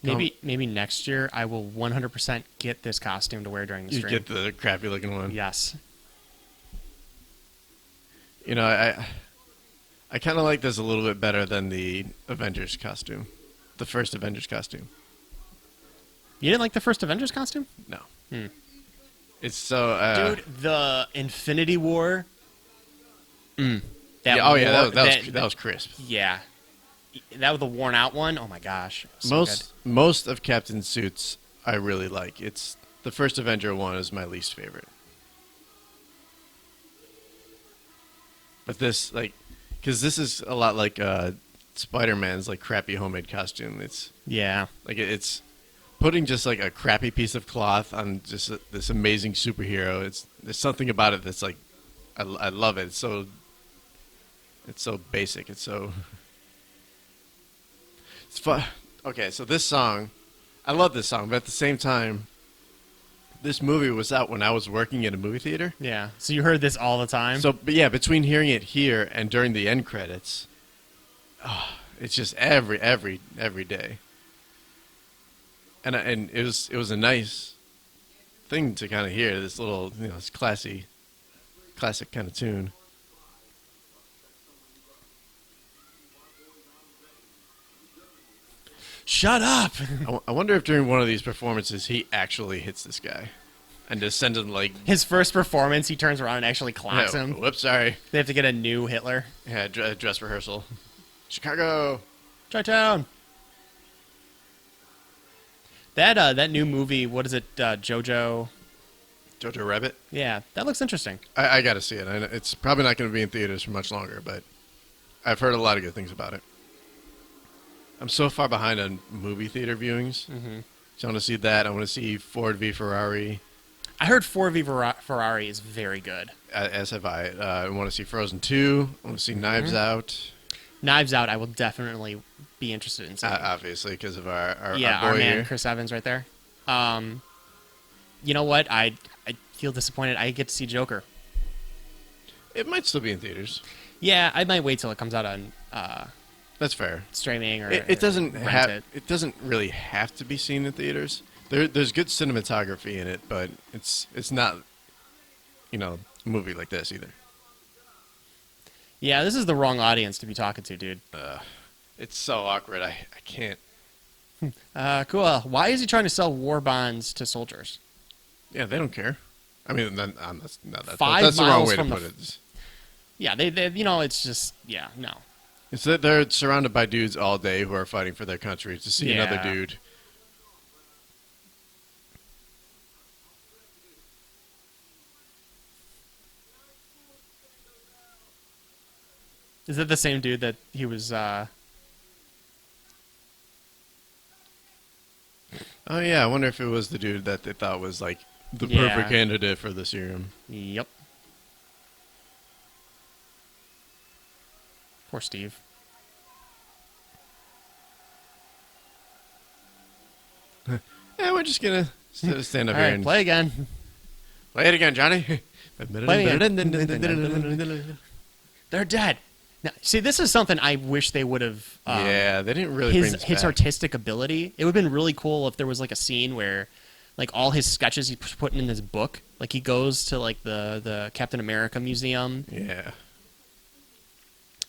Maybe next year I will 100% get this costume to wear during the You stream. get the crappy looking one. Yes. You know, I kind of like this a little bit better than the Avengers costume, the first Avengers costume. You didn't like the first Avengers costume? No, Hmm. it's so Dude, the Infinity War. That yeah, oh yeah, war- that was crisp. Yeah. That was the worn out one. Oh my gosh. So good. Most of Captain's suits I really like. It's the first Avenger one is my least favorite. But this like, because this is a lot like Spider-Man's like crappy homemade costume. It's Yeah. like it's putting just like a crappy piece of cloth on just this amazing superhero. There's something about it that's like I love it. It's so basic. It's so it's fun. Okay, so this song, I love this song, but at the same time, this movie was out when I was working in a movie theater. Yeah. So you heard this all the time? So, but yeah, between hearing it here and during the end credits, it's just every day. And it was a nice thing to kind of hear this little, this classic kind of tune. Shut up! I wonder if during one of these performances he actually hits this guy and just sends him like His first performance, he turns around and actually clocks him. Whoops, sorry. They have to get a new Hitler. Yeah, dress rehearsal. Chicago. Chi-town! That new movie, what is it, Jojo Rabbit. Yeah, that looks interesting. I got to see it. It's probably not going to be in theaters for much longer, but I've heard a lot of good things about it. I'm so far behind on movie theater viewings. Mm-hmm. So I want to see that. I want to see Ford v Ferrari. I heard Ford v Ferrari is very good. As have I. I want to see Frozen 2. I want to see Knives Out. Knives Out, I will definitely be interested in seeing. Obviously, because of our boy our man here. Chris Evans right there. You know what? I feel disappointed. I get to see Joker. It might still be in theaters. Yeah, I might wait till it comes out on That's fair. streaming or It doesn't rent have. it. It doesn't really have to be seen in theaters. There's good cinematography in it, but it's not, a movie like this either. Yeah, this is the wrong audience to be talking to, dude. It's so awkward. I can't. Cool. Why is he trying to sell war bonds to soldiers? Yeah, they don't care. I mean, that's the 5 wrong miles way to from the put it. Yeah, they it's just, yeah, no. It's that they're surrounded by dudes all day who are fighting for their country. To see another Yeah. dude. Is that the same dude that he was, Oh yeah, I wonder if it was the dude that they thought was like the Yeah. perfect candidate for the serum. Yep. Poor Steve. Yeah, we're just gonna stand up All here right, and play again. play it again, Johnny. Play again. They're dead. Now, see, this is something I wish they would have. Yeah, they didn't really bring His this his back. artistic ability. It would have been really cool if there was like a scene where, like all his sketches he's putting in this book. Like he goes to like the Captain America museum Yeah.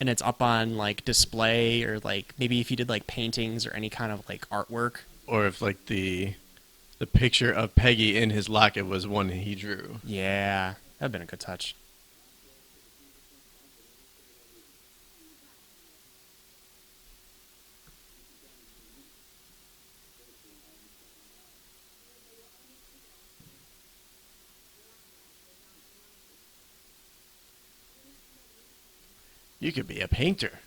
and it's up on like display, or like maybe if he did like paintings or any kind of like artwork. Or if like the picture of Peggy in his locket was one he drew. Yeah, that'd been a good touch. You could be a painter.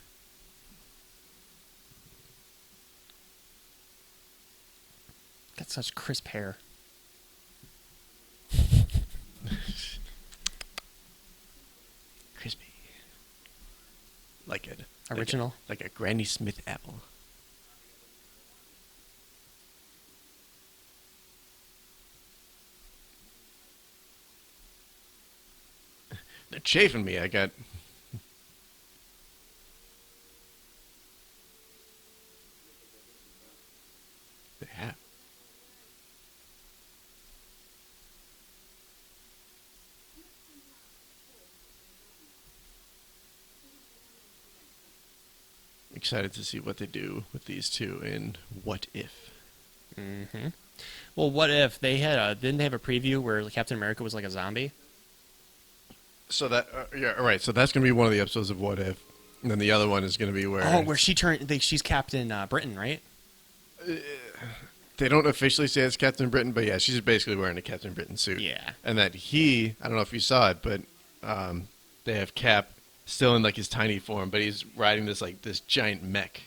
Got such crisp hair. Crispy. Like a Original. like a Granny Smith apple. They're chafing me. I got. They have. Excited to see what they do with these two in What If. Mm-hmm. Well, what if they had didn't they have a preview where Captain America was like a zombie? So that yeah, all right. So that's gonna be one of the episodes of What If, and then the other one is gonna be where Oh, where she's Captain Britain, right? they don't officially say it's Captain Britain, but yeah, she's basically wearing a Captain Britain suit. Yeah. And that I don't know if you saw it, but they have Cap still in like his tiny form, but he's riding this giant mech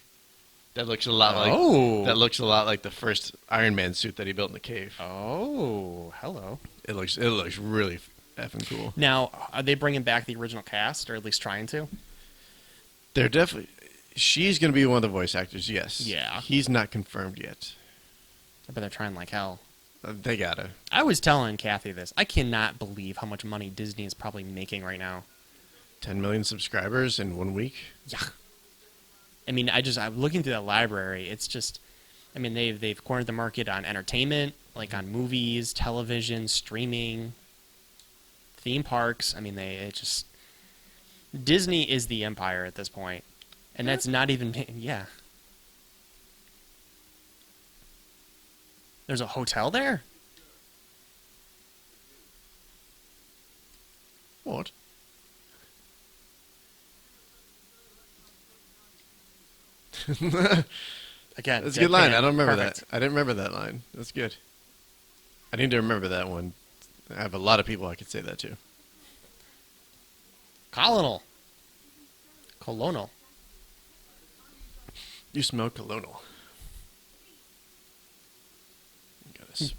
that looks a lot like the first Iron Man suit that he built in the cave. Oh, hello. It looks really effing cool. Now, are they bringing back the original cast, or at least trying to? They're definitely. She's going to be one of the voice actors. Yes. Yeah. He's not confirmed yet. I bet they're trying like hell. They gotta. I was telling Kathy this. I cannot believe how much money Disney is probably making right now. 10 million subscribers in 1 week. Yeah. I mean, I'm looking through that library. It's just, I mean, they've cornered the market on entertainment, like on movies, television, streaming, theme parks. I mean, Disney is the empire at this point, and that's not even yeah. There's a hotel there? What? Again, That's a good line. I don't remember Perfect. that. I didn't remember that line. That's good. I need to remember that one. I have a lot of people I could say that to. Colonel. You smell colonel.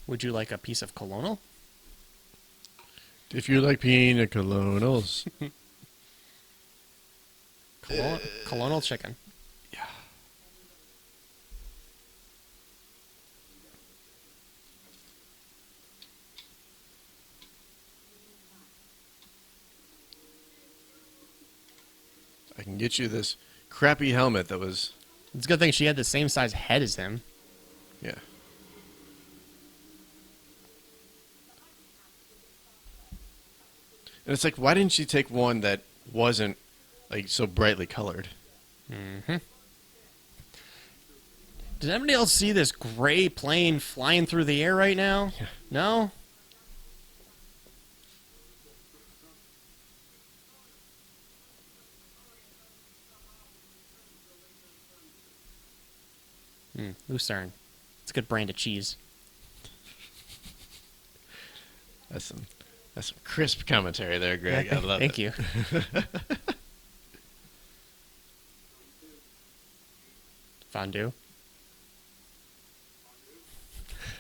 Would you like a piece of colonel? If you like pina colonels. Colonel chicken. Yeah. I can get you this crappy helmet that was. It's a good thing she had the same size head as him. Yeah. And it's like, why didn't she take one that wasn't like so brightly colored? Mm-hmm. Does anybody else see this gray plane flying through the air right now? Yeah. No? Lucerne. It's a good brand of cheese. That's some crisp commentary there, Greg. Yeah, I love thank it. you. Fondue.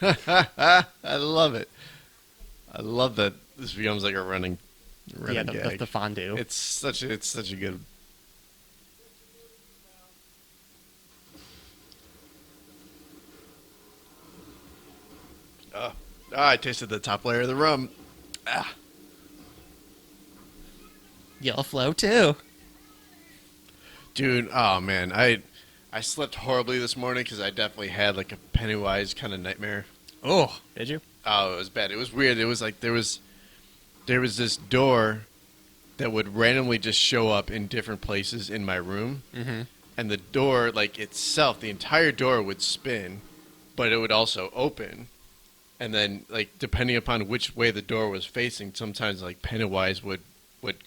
I love it. I love that this becomes like a running Yeah, gag. the fondue. It's such a good. Oh, I tasted the top layer of the rum. Ah, Yellow flow too. Dude, oh man, I slept horribly this morning because I definitely had like a Pennywise kind of nightmare. Oh, did you? Oh, it was bad. It was weird. It was like there was this door that would randomly just show up in different places in my room, and the door, like itself, the entire door would spin, but it would also open, and then like depending upon which way the door was facing, sometimes like Pennywise would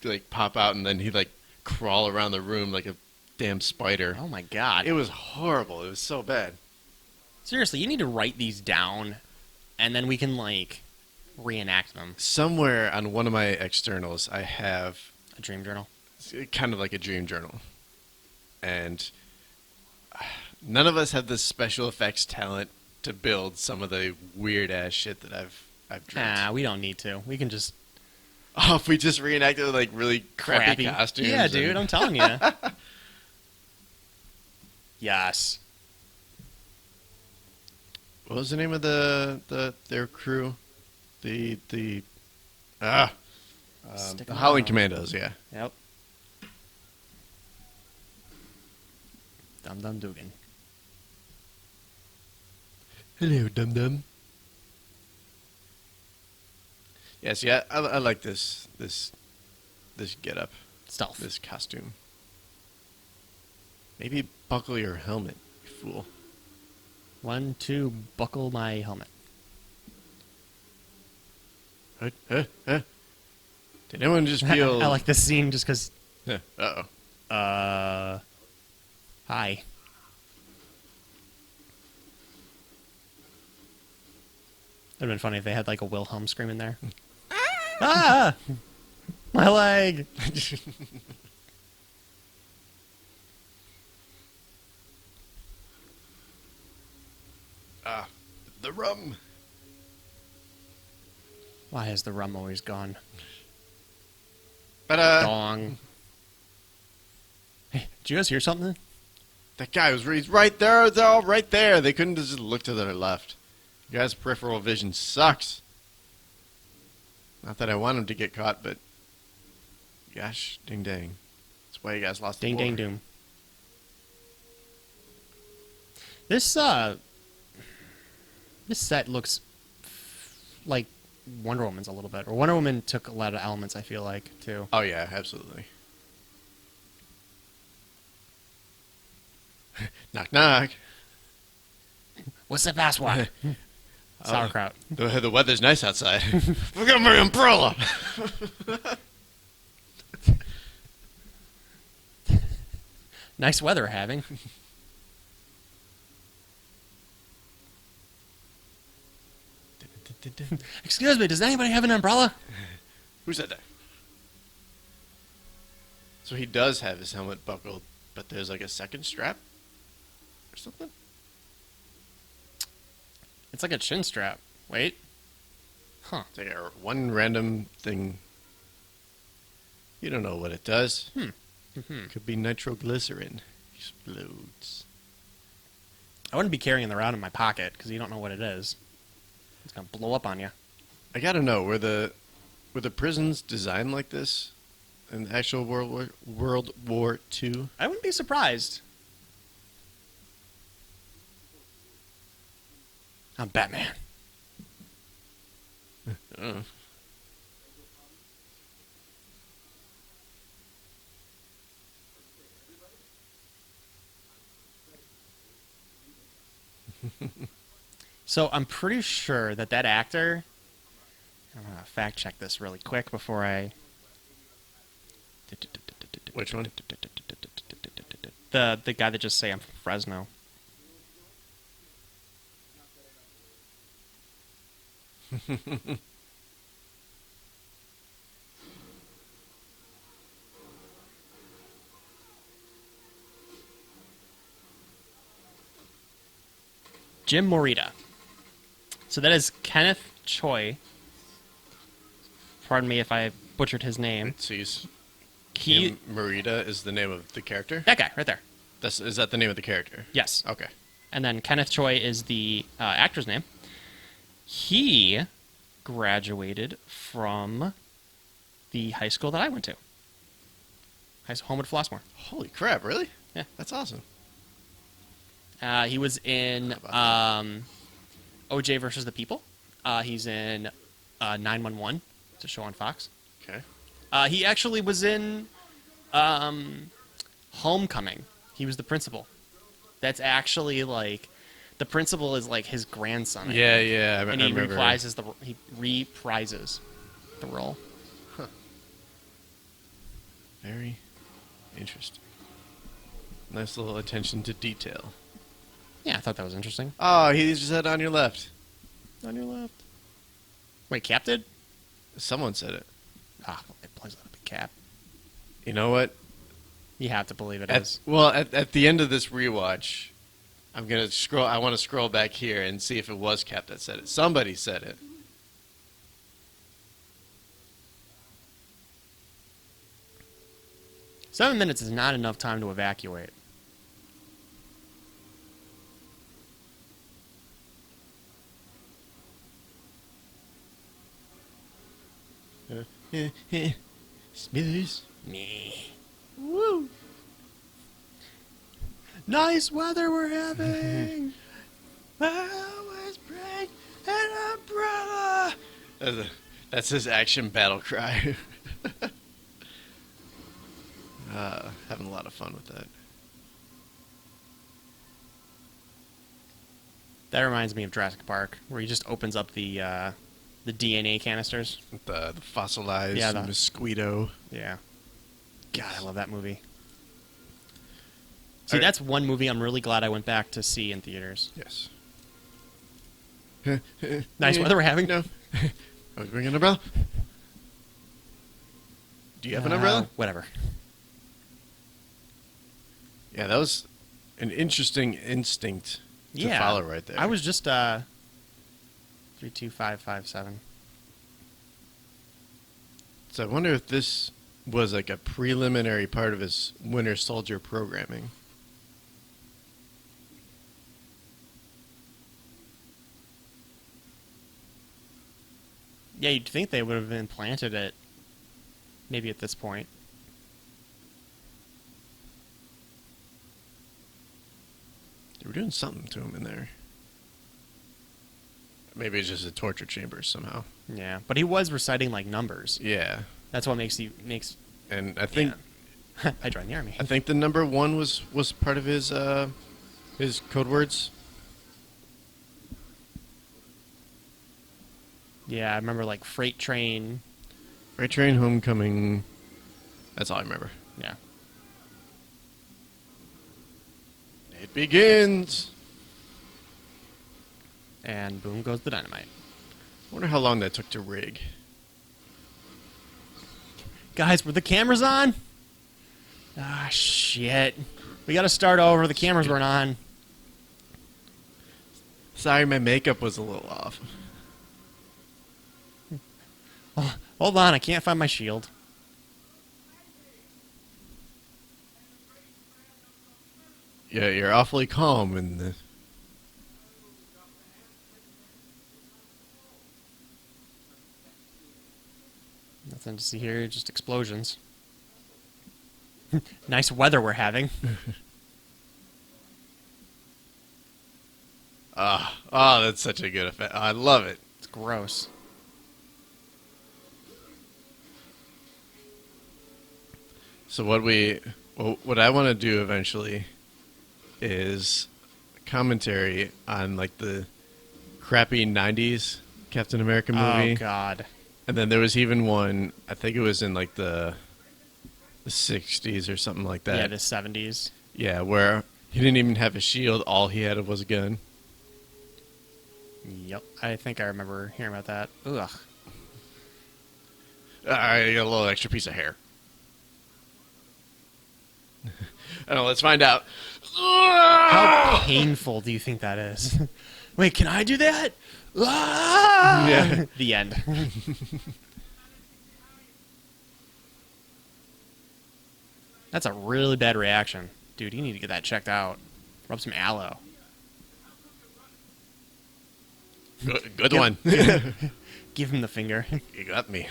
like pop out, and then he'd like crawl around the room like a damn spider. Oh my god. It was horrible. It was so bad. Seriously, you need to write these down, and then we can, like, reenact them. Somewhere on one of my externals, I have A dream journal. kind of like a dream journal. And none of us have the special effects talent to build some of the weird-ass shit that I've dreamt. Nah, we don't need to. We can just... Oh, if we just reenacted like really crappy costumes. Yeah, dude, I'm telling you. Yes. What was the name of their crew? The Stick 'em Howling out. Commandos, yeah. Yep. Dum Dum Dugan. Hello, Dum Dum. Yes, yeah, I like this getup, Stealth. this costume. Maybe buckle your helmet, you fool. 1, 2, buckle my helmet. Did anyone just feel? I like this scene just because... Uh-oh. Hi. It would have been funny if they had, like, a Wilhelm scream in there. Ah! My leg! The rum. Why is the rum always gone? But Dong. Hey, did you guys hear something? that guy he's right there. They're all right there. They couldn't just look to their left. You guys' peripheral vision sucks. Not that I want him to get caught, but gosh, ding dang. That's why you guys lost Ding the war. ding doom. This set looks like Wonder Woman's a little bit. Or Wonder Woman took a lot of elements, I feel like, too. Oh yeah, absolutely. Knock knock. What's the password? Sauerkraut. The weather's nice outside. Look at my umbrella. Nice weather having. Excuse me, does anybody have an umbrella? Who said that? So he does have his helmet buckled, but there's like a second strap or something? It's like a chin strap. Wait. Huh. It's like one random thing. You don't know what it does. Could be nitroglycerin. Explodes. I wouldn't be carrying it around in my pocket because you don't know what it is. It's going to blow up on you. I gotta know, were the prisons designed like this in the actual World War II? I wouldn't be surprised. I'm Batman. So I'm pretty sure that actor... I'm going to fact check this really quick before I... Which one? The guy that just say I'm from Fresno. Jim Morita. So that is Kenneth Choi. Pardon me if I butchered his name. So he's He, Kim Marita is the name of the character? that guy right there. Is that the name of the character? Yes. Okay. And then Kenneth Choi is the actor's name. He graduated from the high school that I went to. Homewood Flossmoor. Holy crap, really? Yeah. That's awesome. He was in How OJ versus the People. He's in 911. It's a show on Fox. Okay. He actually was in Homecoming. He was the principal. That's actually like the principal is like his grandson. I Yeah, think. yeah. And I he remember. reprises the role. Very interesting. Nice little attention to detail. Yeah, I thought that was interesting. Oh, he just said on your left. On your left. Wait, Cap did? Someone said it. Ah, well, it plays out a big Cap. You know what? You have to believe it is. At the end of this rewatch, I'm gonna scroll. I want to scroll back here and see if it was Cap that said it. Somebody said it. Seven minutes is not enough time to evacuate. Smithers. Me. Woo! Nice weather we're having. I always bring an umbrella. That's his action battle cry. Having a lot of fun with that. That reminds me of Jurassic Park, where he just opens up the DNA canisters. The fossilized Yeah, mosquito. Yeah. God, I love that movie. See, Alright. that's one movie I'm really glad I went back to see in theaters. Yes. Nice weather we're having. No. I was bringing an umbrella. Do you have an umbrella? Whatever. Yeah, that was an interesting instinct to follow right there. I was just 32557. So I wonder if this was like a preliminary part of his Winter Soldier programming. Yeah, you'd think they would have implanted it maybe at this point. They were doing something to him in there. Maybe it's just a torture chamber somehow. Yeah, but he was reciting like numbers. Yeah, That's what makes and I think I joined the army. I think the number one was part of his code words. Yeah, I remember like freight train. Freight train, homecoming. That's all I remember. Yeah. It begins. And boom goes the dynamite. I wonder how long that took to rig. Guys, were the cameras on? Ah, shit. We gotta start over. The cameras weren't on. Sorry, my makeup was a little off. Oh, hold on, I can't find my shield. Yeah, you're awfully calm in the. Nothing to see here, just explosions. Nice weather we're having. That's such a good effect. I love it. It's gross. So what I want to do eventually is commentary on like the crappy '90s Captain America movie. Oh, God. And then there was even one, I think it was in like the 60s or something like that. Yeah, the 70s. Yeah, where he didn't even have a shield. All he had was a gun. Yep. I think I remember hearing about that. Ugh. I got a little extra piece of hair. I don't know, let's find out. How painful do you think that is? Wait, can I do that? Ah! Yeah. The end. That's a really bad reaction. Dude, you need to get that checked out. Rub some aloe. Good one. Give him the finger. You got me.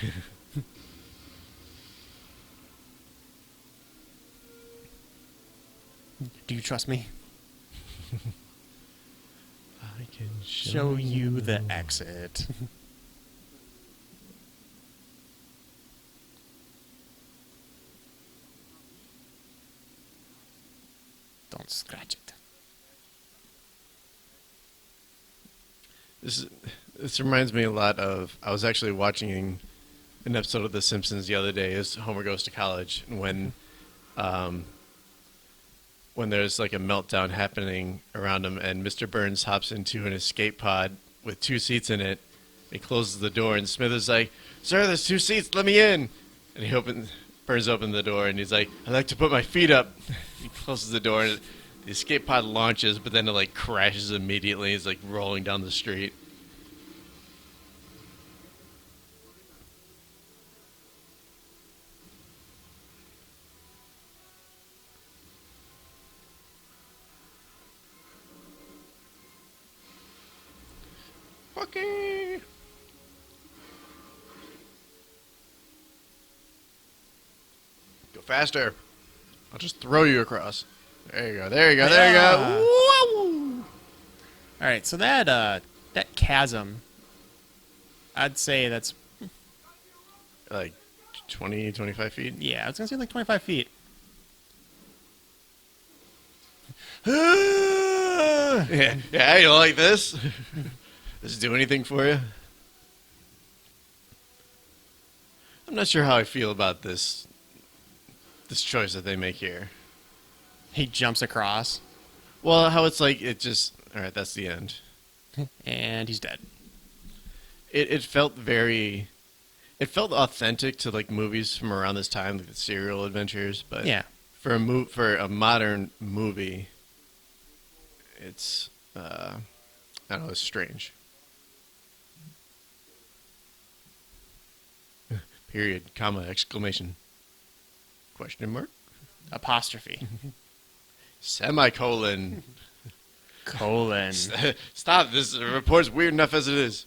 Do you trust me? I can Show you the exit. Don't scratch it. This reminds me a lot of. I was actually watching an episode of The Simpsons the other day as Homer goes to college, and when there's like a meltdown happening around him, and Mr. Burns hops into an escape pod with 2 seats in it. He closes the door, and Smithers like, "Sir, there's 2 seats. Let me in." And Burns opens the door, and he's like, "I'd like to put my feet up." He closes the door, and the escape pod launches, but then it like crashes immediately. It's like rolling down the street. Okay. Go faster. I'll just throw you across. There you go. There you go. There you Yeah. go. Woo! All right, so that chasm, I'd say that's, Like 20, 25 feet. yeah, I was gonna say like 25 feet. Yeah, you like this? Does it do anything for you? I'm not sure how I feel about this choice that they make here. He jumps across, Well, how it's like it just all right. That's the end. and he's dead. It felt very. It felt authentic to like movies from around this time, like the serial adventures. But Yeah. for a modern movie, it's I don't know. It's strange. Period, comma, exclamation, question mark, Apostrophe. semicolon. Colon. Stop! This report's weird enough as it is.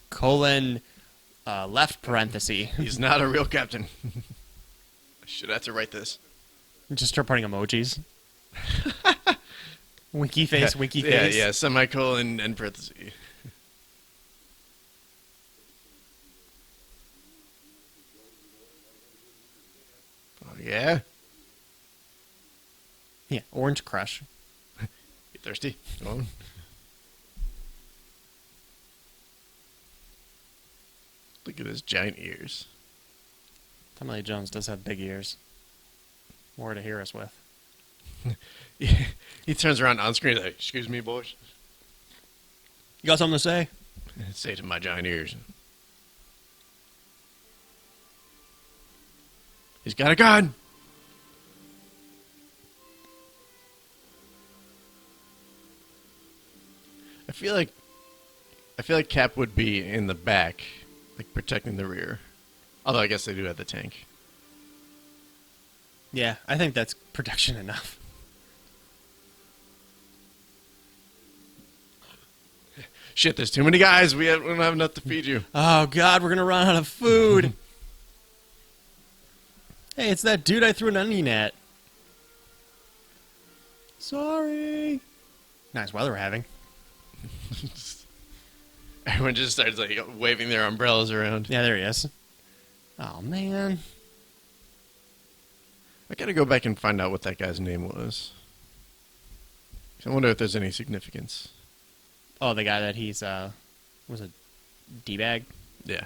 Colon, left parenthesis. He's not a real captain. I should have to write this. Just start putting emojis. Winky face, winky Yeah, face. yeah, semicolon and parenthesis. Oh, yeah? Yeah, Orange Crush. You thirsty? Go on. Look at his giant ears. Tommy Lee Jones does have big ears. More to hear us with. He turns around on screen like, "Excuse me, boys." You got something to say? Say to my giant ears. He's got a gun. I feel like Cap would be in the back, like protecting the rear. Although I guess they do have the tank. Yeah, I think that's protection enough. Shit, there's too many guys. We don't have enough to feed you. Oh, God, we're going to run out of food. Hey, it's that dude I threw an onion at. Sorry. Nice weather we're having. Everyone just starts like waving their umbrellas around. Yeah, there he is. Oh, man. I gotta go back and find out what that guy's name was. I wonder if there's any significance. Oh, the guy that he's, was a D-bag? Yeah.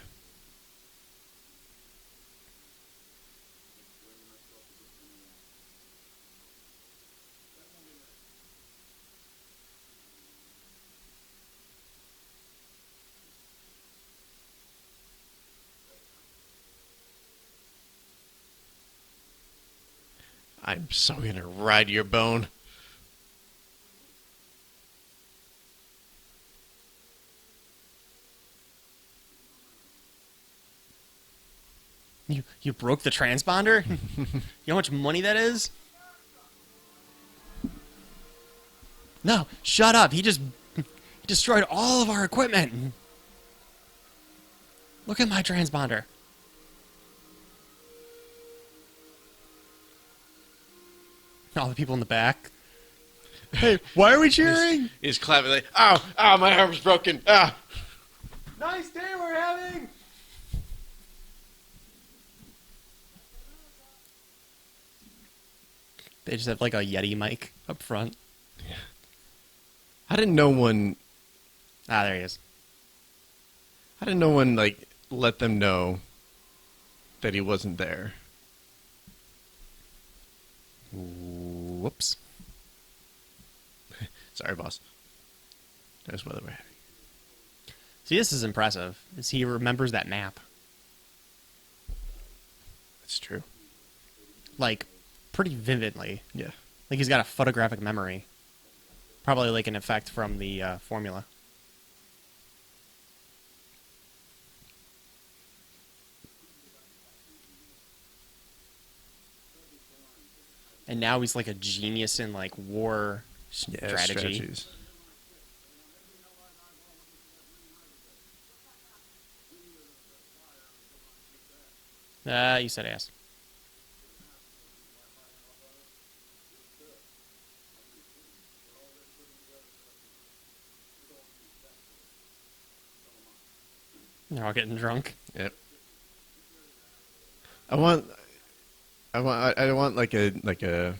I'm so gonna ride your bone. You broke the transponder? You know how much money that is? No, shut up. He destroyed all of our equipment. Look at my transponder. All the people in the back. Hey, why are we cheering? He's clapping like, ow, ow, my arm's broken. Ah. Nice day we're having. They just have like a Yeti mic up front. How did no one Ah, there he is. like let them know that he wasn't there? Whoops. Sorry, boss. There's weather we're having. See, this is impressive. Is he remembers that map. That's true. Like, pretty vividly. Yeah. Like he's got a photographic memory. Probably like an effect from the formula. And now he's like a genius in like war strategy. Strategies. You said ass. They're all getting drunk. Yep. I want like a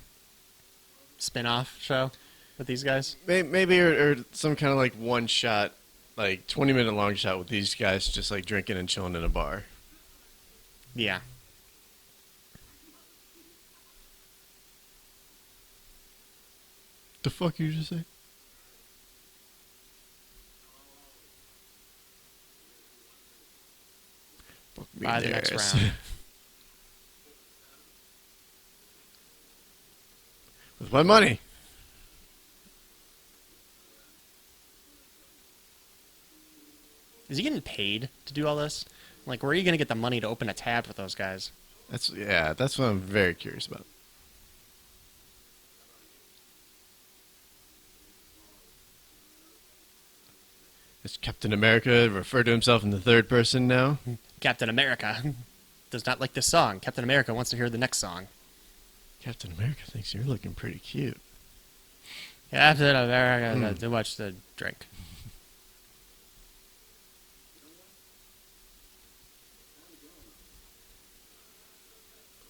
Spin-off show with these guys. maybe or some kind of like one shot, like 20-minute long shot with these guys just like drinking and chilling in a bar. Yeah. The fuck you just say? Fuck me By the in next ass. round. With my money. Is he getting paid to do all this? Like, where are you going to get the money to open a tab with those guys? That's what I'm very curious about. Does Captain America refer to himself in the third person now? Captain America does not like this song. Captain America wants to hear the next song. Captain America thinks you're looking pretty cute. Captain America does too much to drink.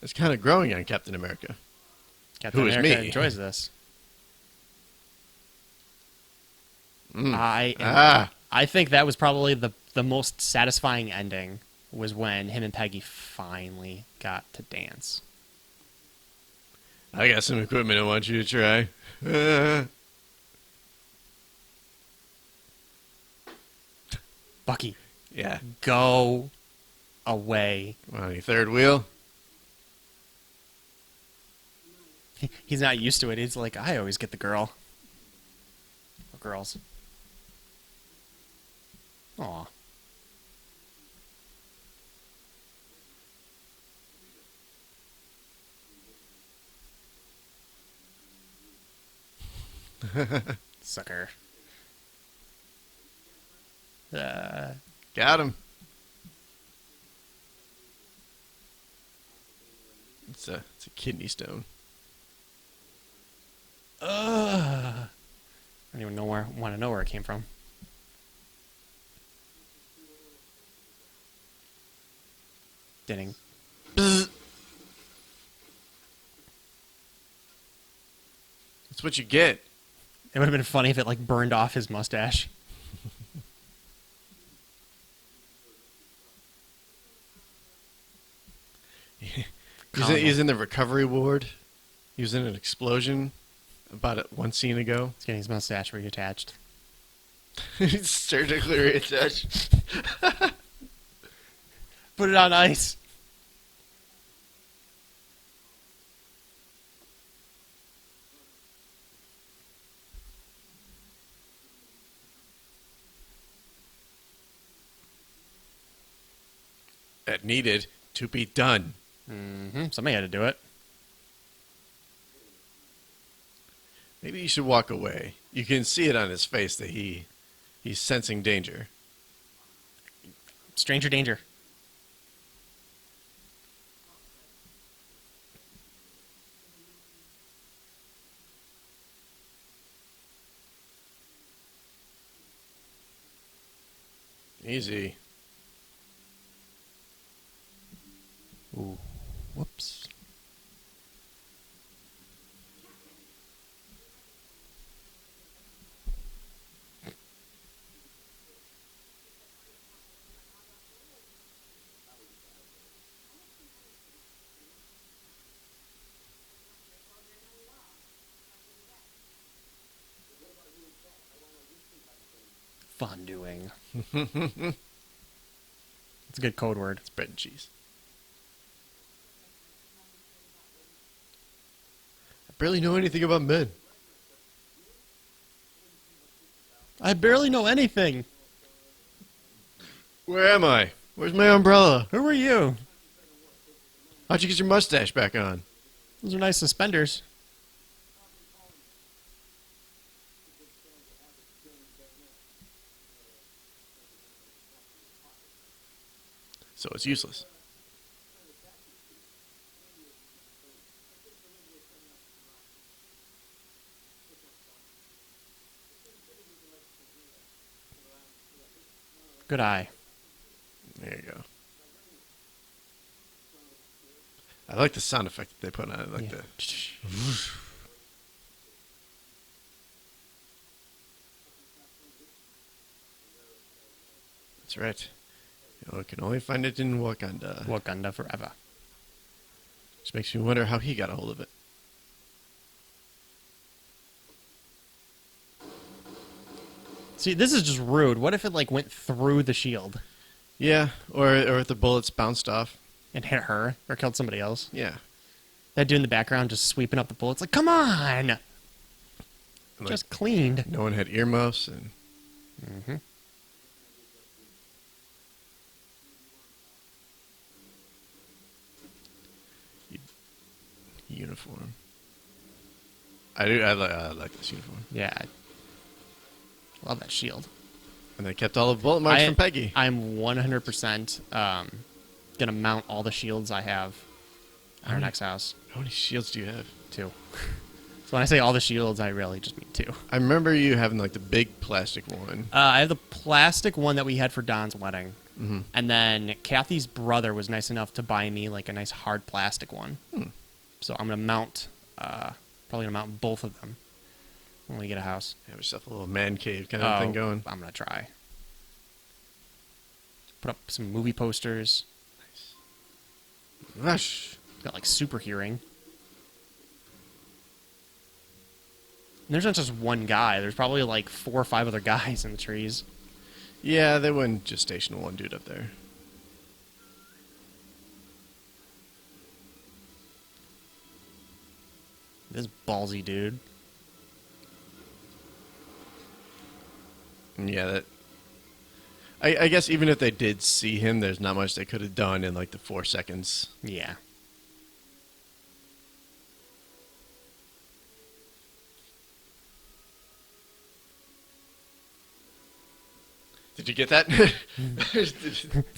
It's kind of growing on Captain America. Captain Who is America me? enjoys this. Mm. I think that was probably the most satisfying ending was when him and Peggy finally got to dance. I got some equipment I want you to try. Bucky, Yeah. go away. Well, your third wheel? He's not used to it. He's like, I always get the girl. Or girls. Aw. Sucker. Got him. It's a kidney stone. I don't even want to know where it came from. Dinning. Bzz. That's what you get. It would have been funny if it like burned off his mustache. He's in the recovery ward. He was in an explosion about one scene ago. He's getting his mustache reattached. He's surgically reattached. Put it on ice. That needed to be done. Somebody had to do it. Maybe you should walk away. You can see it on his face that he's sensing danger. Stranger danger. Easy. Ooh. Whoops. Fonduing. It's a good code word. It's bread and cheese. I barely know anything about men. I barely know anything. Where am I? Where's my umbrella? Who are you? How'd you get your mustache back on? Those are nice suspenders. So it's useless. Good eye. There you go. I like the sound effect that they put on it, like Yeah. the. That's right. You know, I can only find it in Wakanda. Wakanda forever. Which makes me wonder how he got a hold of it. See, this is just rude. What if it like went through the shield Yeah, or if the bullets bounced off. and hit her or killed somebody else? Yeah. That dude in the background just sweeping up the bullets. Like, come on, And, like, just cleaned. no one had earmuffs and. Mm-hmm. Uniform. I like this uniform. Yeah, I love that shield. And they kept all the bullet marks from Peggy. I'm 100% gonna mount all the shields I have at our next house. How many shields do you have? 2. So when I say all the shields, I really just mean 2. I remember you having like the big plastic one. I have the plastic one that we had for Don's wedding. Mm-hmm. And then Kathy's brother was nice enough to buy me like a nice hard plastic one. So I'm gonna mount, probably gonna mount both of them when we get a house. Have yourself a little man cave kind of thing going. I'm gonna try. Put up some movie posters. Rush. Got like super hearing. And there's not just one guy. There's probably like 4 or 5 other guys in the trees. Yeah, they wouldn't just station one dude up there. This ballsy dude. And yeah, that. I guess even if they did see him, there's not much they could have done in like the 4 seconds. Yeah. Did you get that?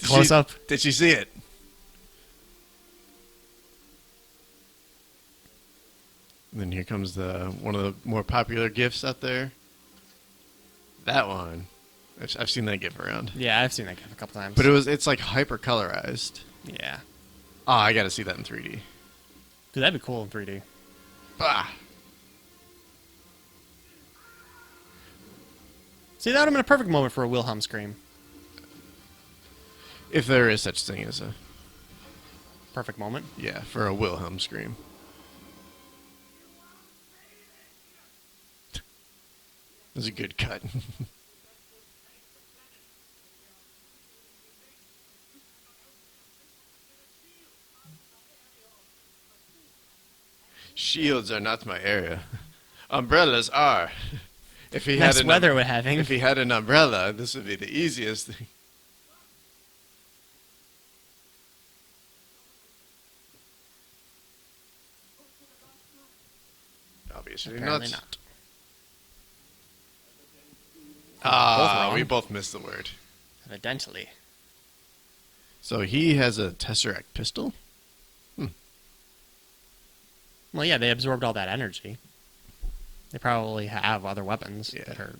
Close up. Did she see it? And then here comes the one of the more popular gifts out there. That one. I've seen that gif around. Yeah, I've seen that a couple times. But it's like hyper colorized. Yeah. Oh, I gotta see that in 3D. Dude, that'd be cool in 3D. Bah! See, that would have been a perfect moment for a Wilhelm scream. If there is such thing as a Perfect moment. yeah, for a Wilhelm scream. That's a good cut. Shields are not my area. Umbrellas are. If he Nice had an weather we're having. If he had an umbrella, this would be the easiest thing. Obviously Apparently not. not. Ah, wrong. we both missed the word. Evidently. So he has a Tesseract pistol? Well, yeah, they absorbed all that energy. They probably have other weapons Yeah. that are...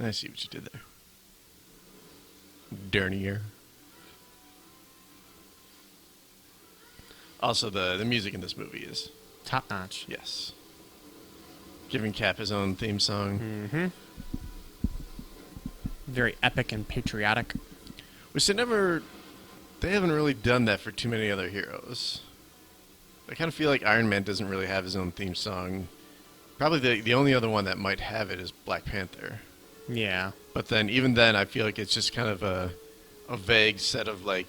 I see what you did there. Dernier. Also, the music in this movie is, Top notch. yes, giving Cap his own theme song. Mm-hmm. Very epic and patriotic. Which they haven't really done that for too many other heroes. I kind of feel like Iron Man doesn't really have his own theme song. Probably the only other one that might have it is Black Panther. Yeah. But then, even then, I feel like it's just kind of a vague set of, like,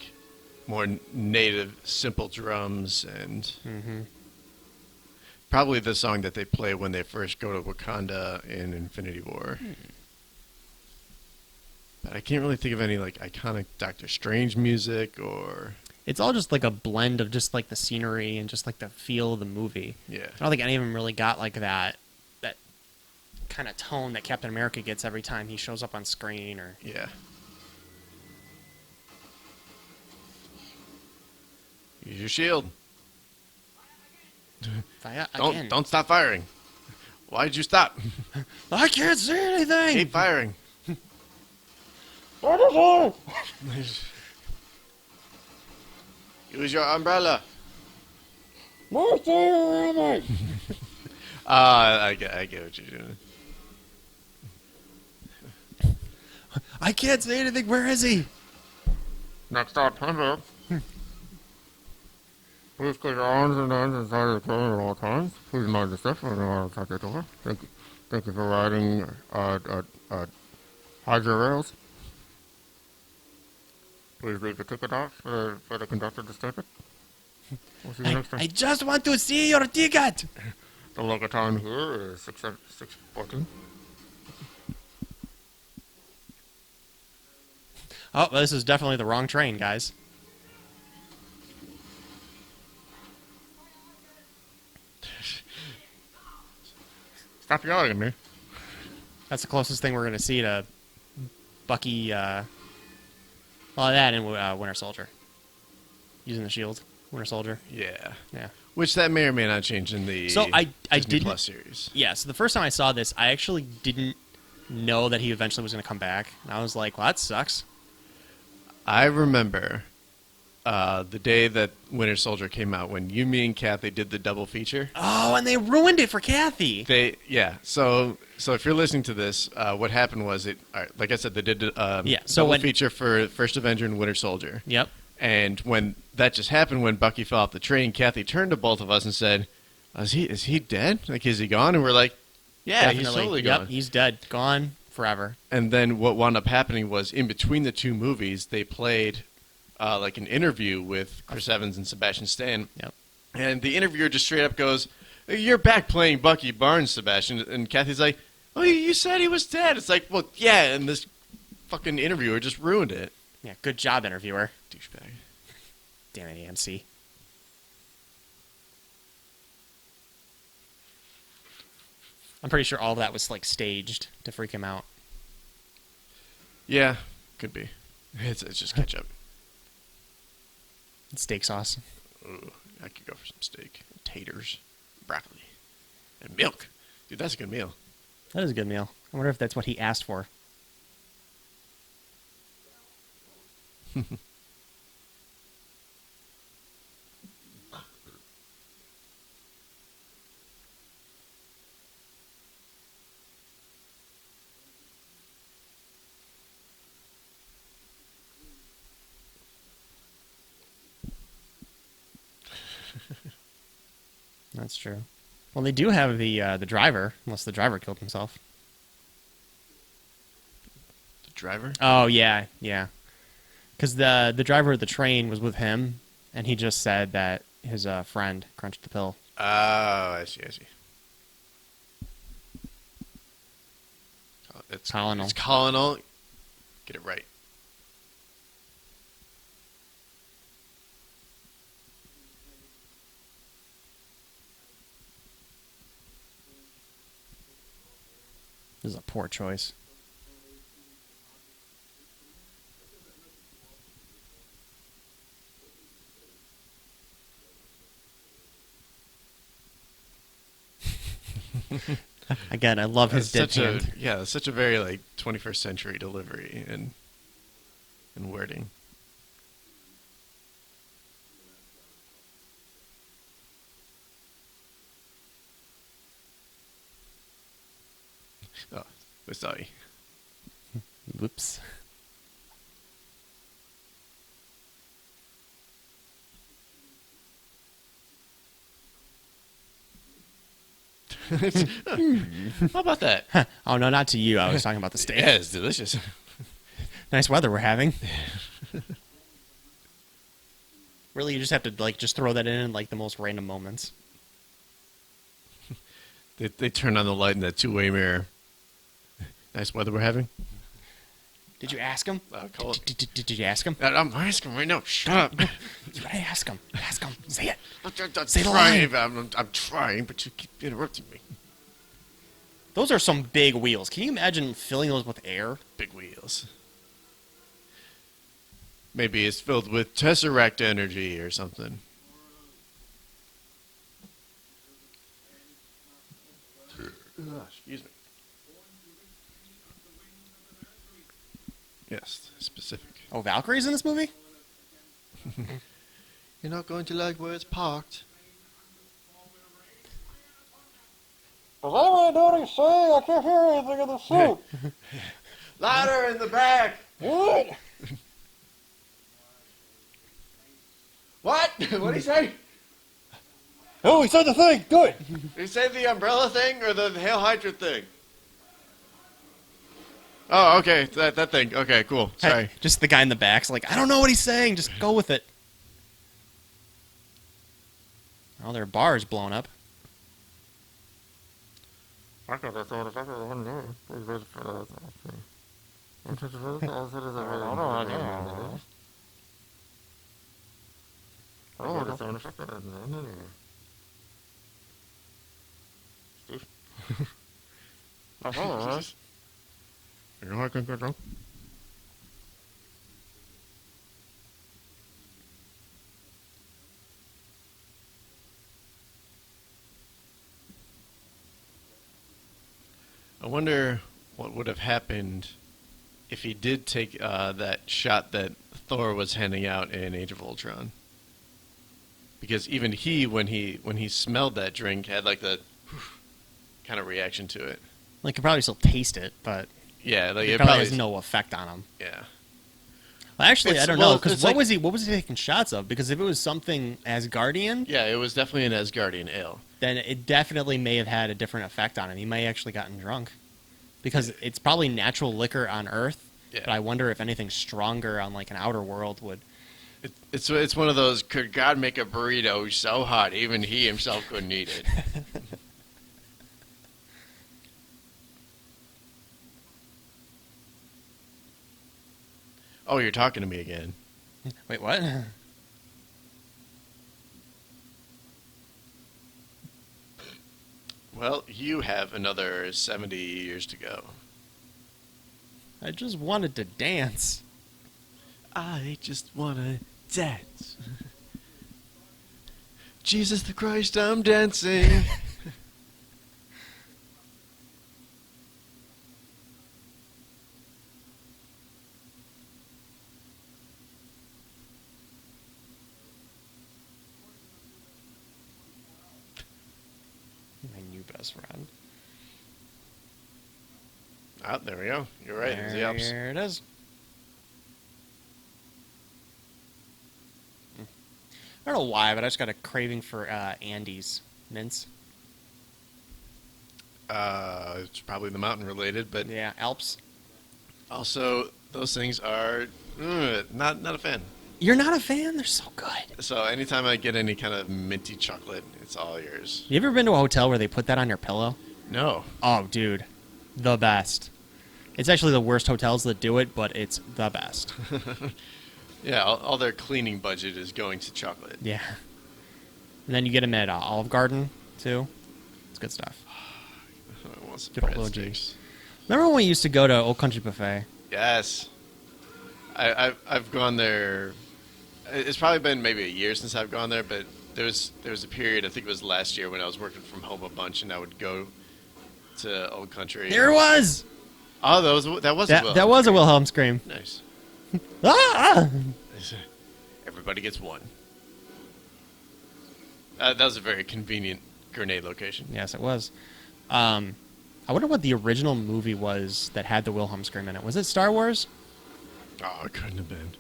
more native, simple drums, and probably the song that they play when they first go to Wakanda in Infinity War. But I can't really think of any, like, iconic Doctor Strange music, or... It's all just like a blend of just like the scenery and just like the feel of the movie. Yeah. I don't think any of them really got like that kind of tone that Captain America gets every time he shows up on screen. Or Yeah. Use your shield. Don't stop firing. Why did you stop? I can't see anything. Keep firing. Use your umbrella. I get what you're doing. I can't see anything. Where is he? Next stop, Pembroke. Please keep your arms and hands inside the train at all times. Please mind the step when you are outside the door. Thank you for riding Hydra rails. Please leave the ticket out for the conductor to step it. We'll see you next time. I just want to see your ticket. The local time here is 6:14. Oh, well, this is definitely the wrong train, guys. Stop yelling at me. That's the closest thing we're going to see to Bucky, that and Winter Soldier. Using the shield. Winter Soldier. Yeah. Yeah. Which that may or may not change in the I Disney didn't, Plus series. Yeah, so the first time I saw this, I actually didn't know that he eventually was going to come back. And I was like, well, that sucks. I remember the day that Winter Soldier came out, when you, me, and Kathy did the double feature. Oh, and they ruined it for Kathy. So if you're listening to this, what happened was like I said, they did double feature for First Avenger and Winter Soldier. Yep. And when that just happened, when Bucky fell off the train, Kathy turned to both of us and said, "Is he dead? Like, is he gone?" And we're like, "Yeah, Definitely. he's totally Yep, gone." he's dead. Gone forever. And then what wound up happening was, in between the two movies, they played like an interview with Chris Evans and Sebastian Stan. Yep. And the interviewer just straight up goes, "You're back playing Bucky Barnes, Sebastian." And Kathy's like, "Oh, you said he was dead." It's like, well, yeah, and this fucking interviewer just ruined it. Yeah, good job, interviewer. Douchebag. Damn it, AMC. I'm pretty sure all of that was like staged to freak him out. Yeah, could be. It's just ketchup. Steak sauce. Ooh, I could go for some steak, taters, broccoli, and milk. Dude, that's a good meal. That is a good meal. I wonder if that's what he asked for. That's true. Well, they do have the driver, unless the driver killed himself. The driver? Oh yeah, yeah. Because the driver of the train was with him, and he just said that his friend crunched the pill. Oh, I see. It's Colonel. It's Colonel. Get it right. This is a poor choice. Again, I love his deadpan. Such a very like 21st century delivery and wording. Oh, we're sorry. Whoops. How about that? Oh no, not to you. I was talking about the steak. Yeah, it's delicious. Nice weather we're having. Really, you just have to like just throw that in like the most random moments. They turn on the light in that two-way mirror. Nice weather we're having. Did you ask him? Call it. Did you ask him? I'm asking right now. Shut up. You gotta ask him. Ask him. Say it. I'm Say the trying, line. I'm trying, but you keep interrupting me. Those are some big wheels. Can you imagine filling those with air? Big wheels. Maybe it's filled with Tesseract energy or something. Excuse me. Yes, specific. Oh, Valkyrie's in this movie? You're not going to like where it's parked. Is that what I know what he's saying? I can't hear anything in the suit. Louder in the back. What? What? What did he say? Oh, he said the thing. Do it. Did he say the umbrella thing or the hail hydrant thing? Oh, okay, that thing. Okay, cool. Sorry. Hey, just the guy in the back's like, I don't know what he's saying. Just go with it. Oh, their bar is blown up. You know how I can get drunk? I wonder what would have happened if he did take that shot that Thor was handing out in Age of Ultron. Because even he, when he smelled that drink, had like the kind of reaction to it. Like, could probably still taste it, but Yeah, like it it probably has no effect on him. Yeah. Well, actually, It's- I don't well, know, because it's what like- was he taking shots of? Because if it was something Asgardian, Yeah, it was definitely an Asgardian ale. then it definitely may have had a different effect on him. He may have actually gotten drunk. Because it's probably natural liquor on Earth, Yeah. but I wonder if anything stronger on, like, an outer world would... It's one of those, could God make a burrito so hot even he himself couldn't eat it? Oh, you're talking to me again. Wait, what? Well, you have another 70 years to go. I just wanted to dance. I just wanna dance. Jesus the Christ, I'm dancing. My new best friend. Oh, there we go. You're right. It's the Alps. There it is. I don't know why, but I just got a craving for Andes mints. It's probably the mountain related, but Yeah, Alps. also those things are not a fan. You're not a fan? They're so good. So anytime I get any kind of minty chocolate, it's all yours. You ever been to a hotel where they put that on your pillow? No. Oh, dude. The best. It's actually the worst hotels that do it, but it's the best. Yeah, all their cleaning budget is going to chocolate. Yeah. And then you get them at Olive Garden, too. It's good stuff. I want some Good old breadsticks. Remember when we used to go to Old Country Buffet? Yes. I've gone there. It's probably been maybe a year since I've gone there, but there was a period, I think it was last year, when I was working from home a bunch, and I would go to Old Country. There it was. Oh, that was a Wilhelm That was a scream. Wilhelm scream. Nice. Ah! Everybody gets one. That was a very convenient grenade location. Yes, it was. I wonder what the original movie was that had the Wilhelm scream in it. Was it Star Wars? Oh, it couldn't have been.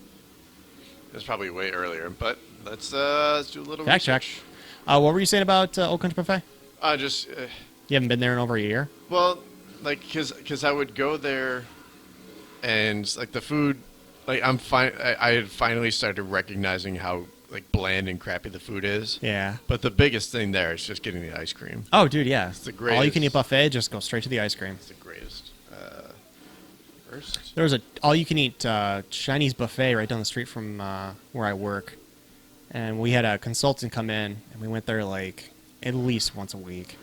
It was probably way earlier, but let's do a little Fact check. research. What were you saying about Old Country Buffet? Just, You haven't been there in over a year? well, like, cause I would go there, and like the food, like I had finally started recognizing how like bland and crappy the food is. Yeah. But the biggest thing there is just getting the ice cream. Oh, dude, yeah. the All you can eat greatest. buffet, just go straight to the ice cream. It's the greatest. First. There was a all you can eat Chinese buffet right down the street from where I work. And we had a consultant come in, and we went there like at least once a week.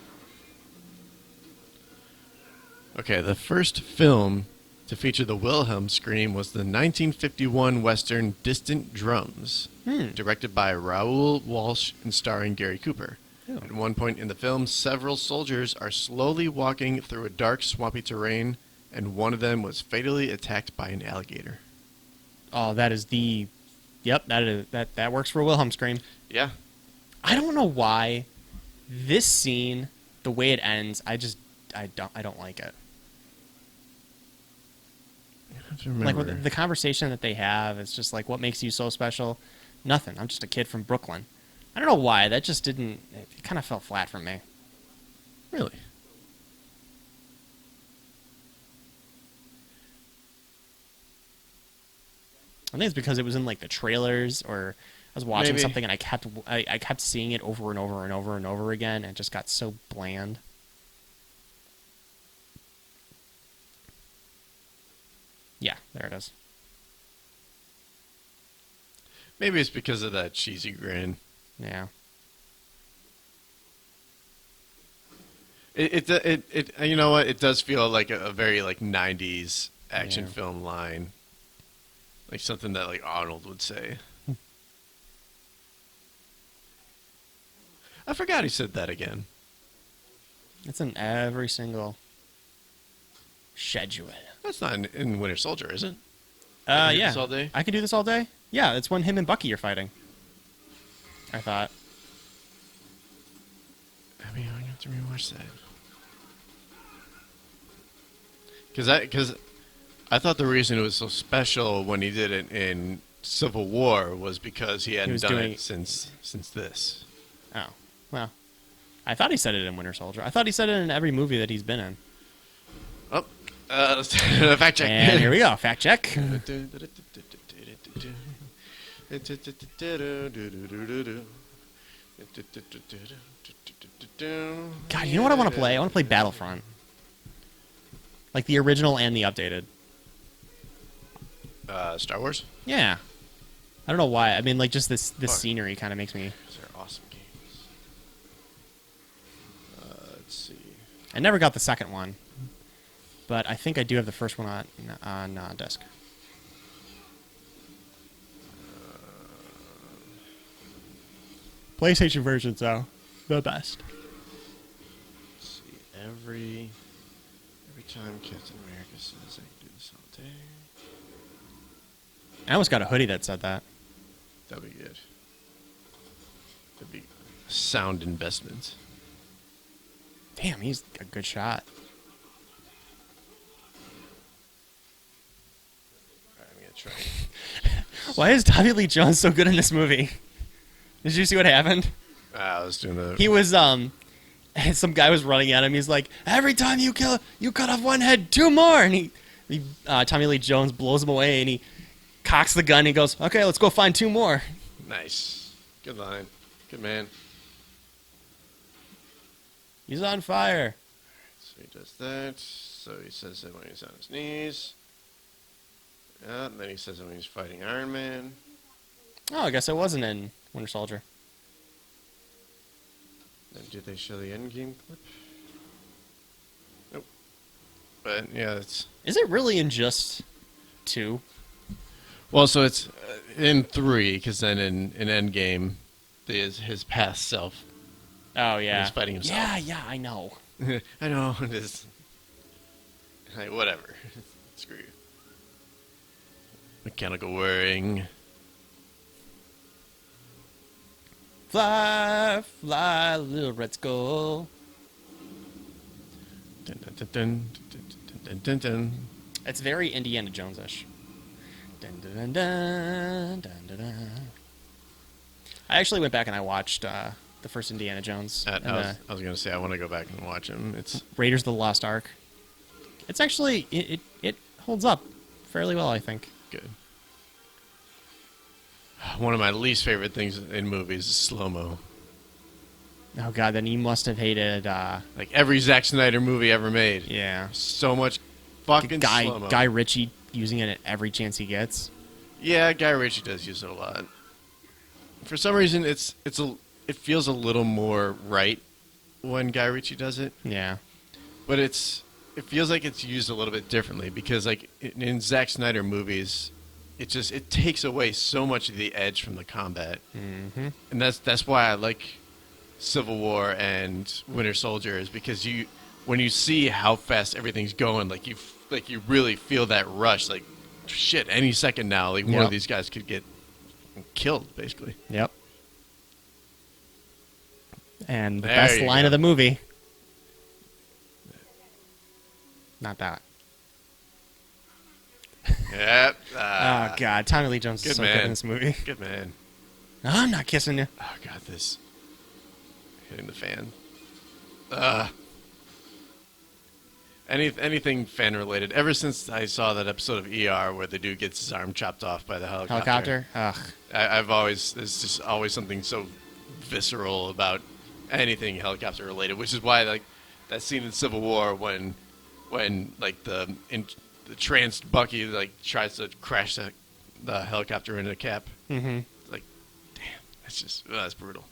Okay, the first film to feature the Wilhelm scream was the 1951 Western Distant Drums, directed by Raoul Walsh and starring Gary Cooper. Oh. At one point in the film, several soldiers are slowly walking through a dark, swampy terrain, and one of them was fatally attacked by an alligator. Oh, that is the... Yep, that works for Wilhelm scream. Yeah. I don't know why this scene, the way it ends, I don't like it. I have to Like remember. with the conversation that they have, it's just like, what makes you so special? Nothing. I'm just a kid from Brooklyn. I don't know why. That just didn't... It kind of fell flat for me. Really? I think it's because it was in like the trailers, or I was watching Maybe. something and I kept seeing it over and over and over and over again, and it just got so bland. Yeah, there it is. Maybe it's because of that cheesy grin. Yeah. It you know what? It does feel like a very like 90s action Yeah. film line. Like something that like Arnold would say. I forgot he said that again. It's in every single schedule. That's not in Winter Soldier, is it? I can do Yeah. this all day? I can do this all day? Yeah, it's when him and Bucky are fighting. I thought. I mean, I have to rewatch that. Because I thought the reason it was so special when he did it in Civil War was because he hadn't was done doing- it since this. Oh, well. I thought he said it in Winter Soldier. I thought he said it in every movie that he's been in. Oh, fact check. And here we go. Fact check. God, you know what I want to play? I want to play Battlefront. Like the original and the updated. Star Wars? Yeah. I don't know why. I mean, like, just this Fuck. scenery kind of makes me... These are awesome games. Let's see. I never got the second one. But I think I do have the first one on disc. PlayStation versions, though. The best. Let's see. Every time Captain America says I can do this all day. I almost got a hoodie that said that. That'd be good. That'd be sound investment. Damn, he's a good shot. Alright, I'm gonna try. Why is Tommy Lee Jones so good in this movie? Did you see what happened? I was doing the. He was some guy was running at him. He's like, every time you cut off one head, two more. And he Tommy Lee Jones blows him away, and he cocks the gun. And he goes, okay, let's go find two more. Nice. Good line. Good man. He's on fire. So he does that. So he says it when he's on his knees. Yeah, and then he says it when he's fighting Iron Man. Oh, I guess it wasn't in Winter Soldier. Then did they show the Endgame clip? Nope. But yeah, it's Is it really in just two? well. So it's in 3, because then in Endgame, his past self. Oh yeah, He's fighting himself. Yeah, I know. I know. Just, like, whatever. Screw you. Mechanical whirring. Fly, fly, little red skull. Dun, dun, dun, dun, dun, dun, dun, dun. It's very Indiana Jones-ish. Dun, dun, dun, dun, dun, dun, dun. I actually went back and I watched the first Indiana Jones and I was going to say, I want to go back and watch him. It's Raiders of the Lost Ark. It's actually it holds up fairly well, I think. good. One of my least favorite things in movies is slow-mo. Oh god, then you must have hated Like every Zack Snyder movie ever made. yeah. So much fucking slow-mo. Guy Ritchie using it at every chance he gets. Yeah, Guy Ritchie does use it a lot. For some reason, it feels a little more right when Guy Ritchie does it, Yeah. but it feels like it's used a little bit differently because like in Zack Snyder movies, it takes away so much of the edge from the combat, Mm-hmm. and that's why I like Civil War and Winter Soldier is because when you see how fast everything's going, like you really feel that rush, like shit, any second now, like one Yep. of these guys could get killed, basically. Yep. And the There best you line go. of the movie. Not that. Yep. Oh god, Tommy Lee Jones good is so good man. in this movie. Good man. I'm not kissing you. Oh god, this hitting the fan. Anything fan related. Ever since I saw that episode of ER where the dude gets his arm chopped off by the helicopter. Ugh. There's just always something so visceral about anything helicopter related, which is why like that scene in Civil War when like the tranced Bucky like tries to crash the helicopter into Cap. Mm-hmm. Like, damn, that's brutal.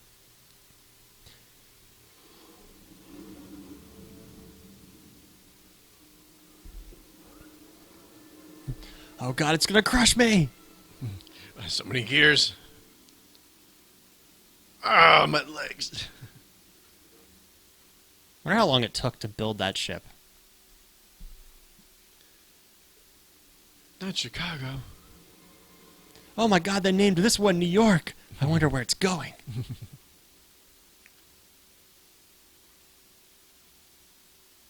Oh god, it's gonna crush me. So many gears. Ah, my legs. I wonder how long it took to build that ship. Not Chicago. Oh my god, they named this one New York. I wonder where it's going.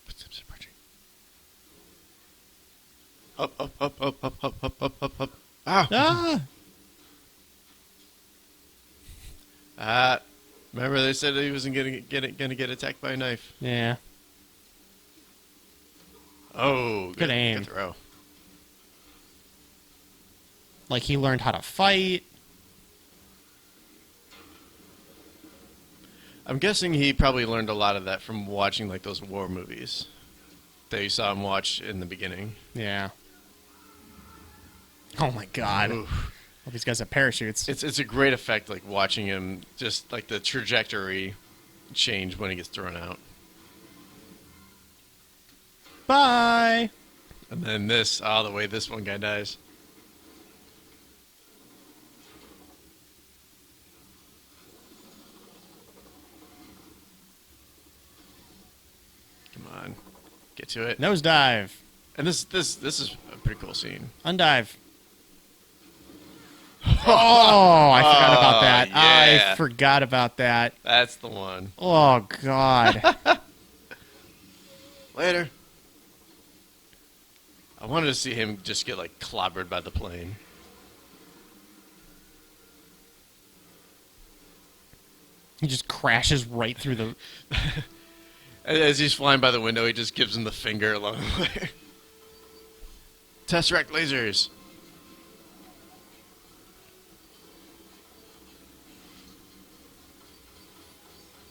Footsteps approaching. Up, up, up, up, up, up, up, up, up, up. Ah! Ah! Remember they said he wasn't gonna get attacked by a knife. Yeah. Oh, Good aim. Good throw. Like he learned how to fight. I'm guessing he probably learned a lot of that from watching like those war movies that you saw him watch in the beginning. Yeah. Oh my god. Oof. All these guys have parachutes. It's a great effect, like watching him, just like the trajectory change when he gets thrown out. Bye. And then the way this one guy dies. Come on, get to it. Nosedive. And this is a pretty cool scene. Undive. Oh, I forgot about that. yeah. I forgot about that. That's the one. Oh god. Later. I wanted to see him just get like clobbered by the plane. He just crashes right through the... As he's flying by the window, he just gives him the finger along the way. Tesseract lasers.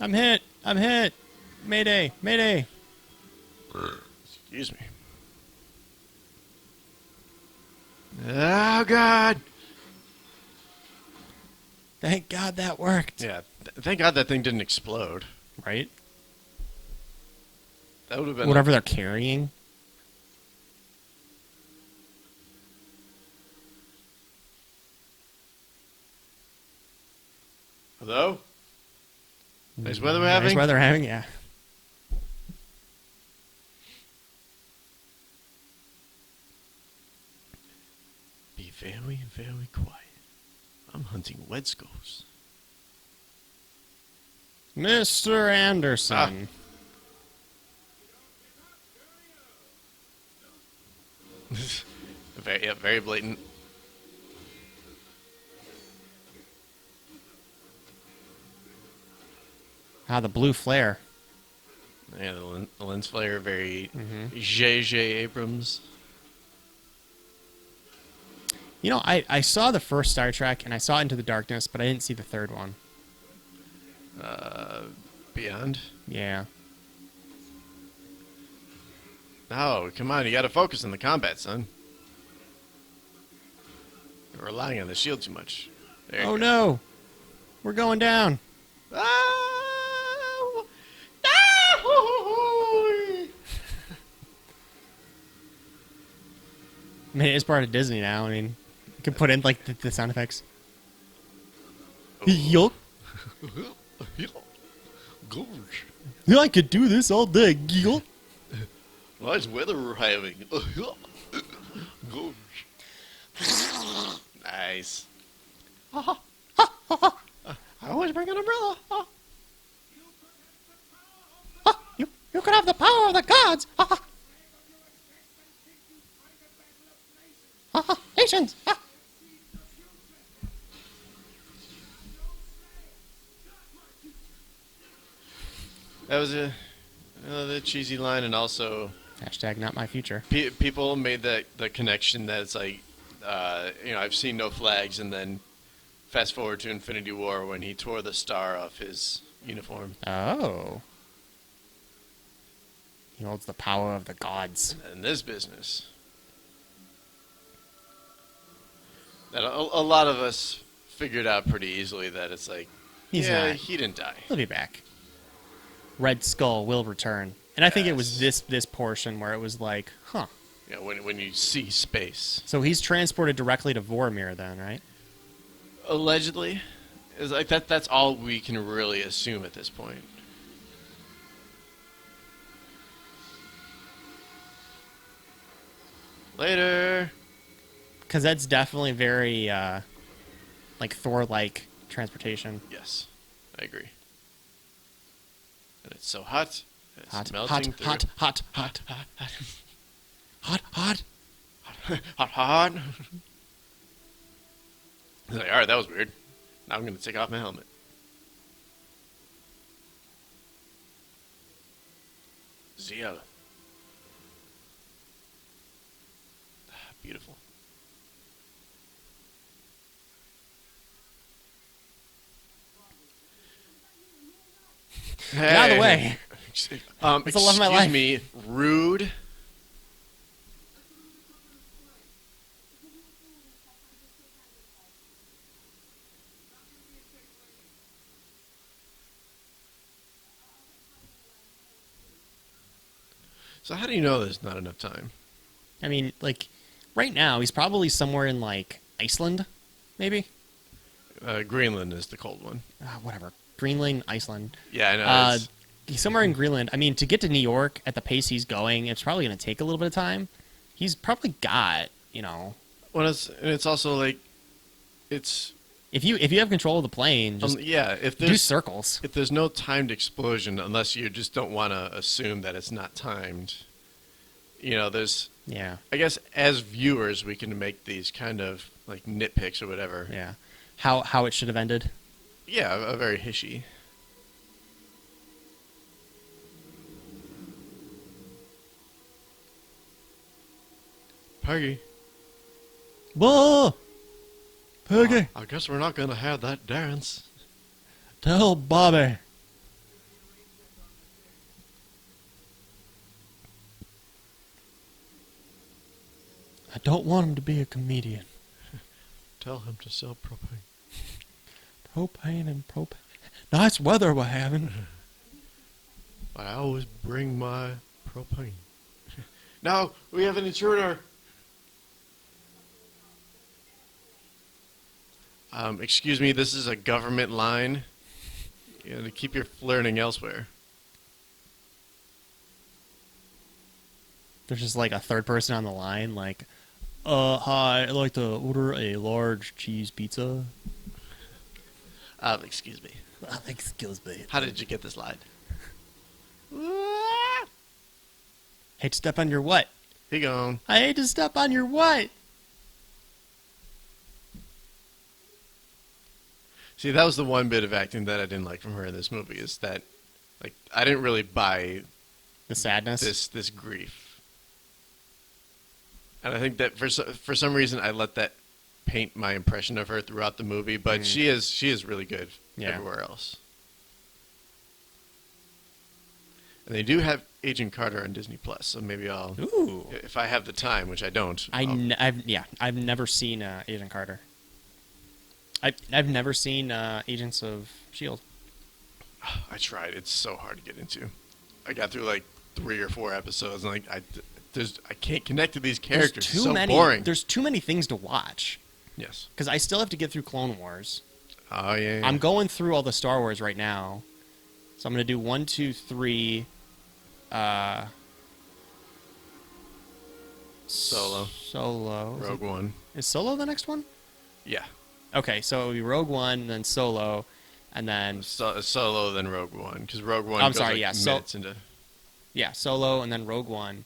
I'm hit. I'm hit. Mayday. Mayday. Excuse me. Oh, God. Thank God that worked. Yeah, thank God that thing didn't explode. Right? That would have been... Whatever they're carrying. Hello? Nice weather we're having? Nice weather having, yeah. very, very quiet. I'm hunting wed skulls. Mr. Anderson. Very blatant. Ah, the blue flare. Yeah, the lens flare, very J.J. Abrams. You know, I saw the first Star Trek, and I saw Into the Darkness, but I didn't see the third one. Beyond. Yeah. No, come on, you gotta focus on the combat, son. You're relying on the shield too much. There you Oh, go. no. We're going down. Ah! Ah! I mean, it is part of Disney now. I mean, you can put in, like, the sound effects. Yuck. Gosh. Yeah, I could do this all day. Yuck. Nice weather we're having. Gosh. Nice. I always bring an umbrella. You could have the power of the gods. Nations. That was another cheesy line, and also Hashtag not my future. people made the connection that it's like, I've seen no flags, and then fast forward to Infinity War when he tore the star off his uniform. Oh. He holds the power of the gods. In this business, that a lot of us figured out pretty easily that it's like, He's yeah, not. he didn't die. He'll be back. Red Skull will return. And I think it was this portion where it was like, huh. Yeah, when you see space. So he's transported directly to Vormir then, right? Allegedly, is like that. That's all we can really assume at this point. Later. Because that's definitely very, like, Thor-like transportation. Yes, I agree. And it's so hot. It's Hot, melting hot, through. hot, hot, hot, hot, hot. Hot, hot. He's like, all right, that was weird. Now I'm going to take off my helmet. Zia. Beautiful. Get out of the way. It's the love of my excuse life. me, rude. So how do you know there's not enough time? I mean, like, right now, he's probably somewhere in, like, Iceland, maybe? Greenland is the cold one. Whatever. Greenland, Iceland. Yeah, I know. He's somewhere in Greenland. I mean, to get to New York at the pace he's going, it's probably going to take a little bit of time. He's probably got, Well, it's also like, it's if you have control of the plane, just yeah. If do there's circles. if there's no timed explosion, unless you just don't want to assume that it's not timed, there's. Yeah, I guess as viewers, we can make these kind of like nitpicks or whatever. yeah. How it should have ended. Yeah, a very hishy. Peggy. Whoa, Peggy, I guess we're not gonna have that dance. tell Bobby. I don't want him to be a comedian. Tell him to sell propane. Propane and propane. Nice weather we're having. I always bring my propane. No, we have an intruder. Excuse me, this is a government line. You gotta keep your flirting elsewhere. There's just like a third person on the line, like, Hi, I'd like to order a large cheese pizza. Excuse me. Excuse me. How did you get this line? Hate to step on your what? He gone. I hate to step on your what? See, that was the one bit of acting that I didn't like from her in this movie. Is that, like, I didn't really buy The sadness? this grief, and I think that for some reason I let that paint my impression of her throughout the movie. But she is really good everywhere else. And they do have Agent Carter on Disney Plus, so maybe I'll, Ooh. if I have the time, which I don't. I've never seen Agent Carter. I've never seen Agents of S.H.I.E.L.D. I tried. It's so hard to get into. I got through like 3 or 4 episodes, and like I can't connect to these characters. It's so boring. There's too many things to watch. Yes. Because I still have to get through Clone Wars. Oh yeah. I'm going through all the Star Wars right now. So I'm going to do 1, 2, 3. Solo. Rogue One. Is Solo the next one? Yeah. Okay, so it would be Rogue One, then Solo, and then... Solo, then Rogue One, because Rogue One I'm goes sorry, like yeah, minutes into... Yeah, Solo, and then Rogue One,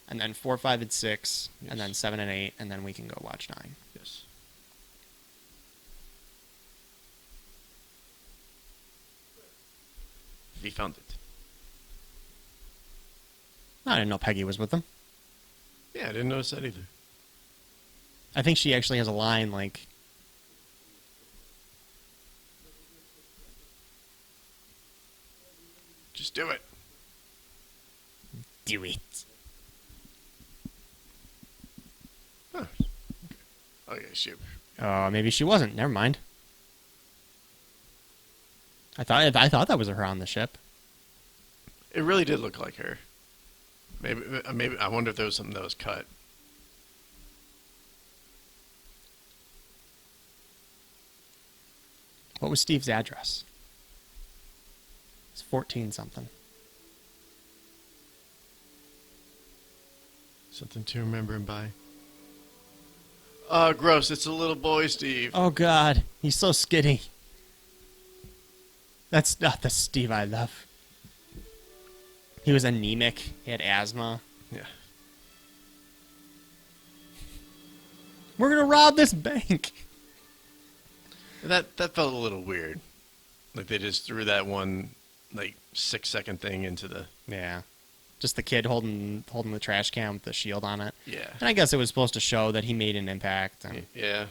and then 4, 5, and 6, Yes. and then 7 and 8, and then we can go watch 9. Yes. He found it. I didn't know Peggy was with them. Yeah, I didn't notice that either. I think she actually has a line like... Just do it. Do it. Huh. Okay, shoot. Maybe she wasn't. Never mind. I thought that was her on the ship. It really did look like her. Maybe I wonder if there was something that was cut. What was Steve's address? It's 14 something. Something to remember him by. Gross. It's a little boy, Steve. Oh God, he's so skinny. That's not the Steve I love. He was anemic. He had asthma. Yeah. We're gonna rob this bank. That felt a little weird. Like they just threw that one, like 6-second thing into the. Yeah, just the kid holding the trash can with the shield on it. Yeah. And I guess it was supposed to show that he made an impact. And Yeah.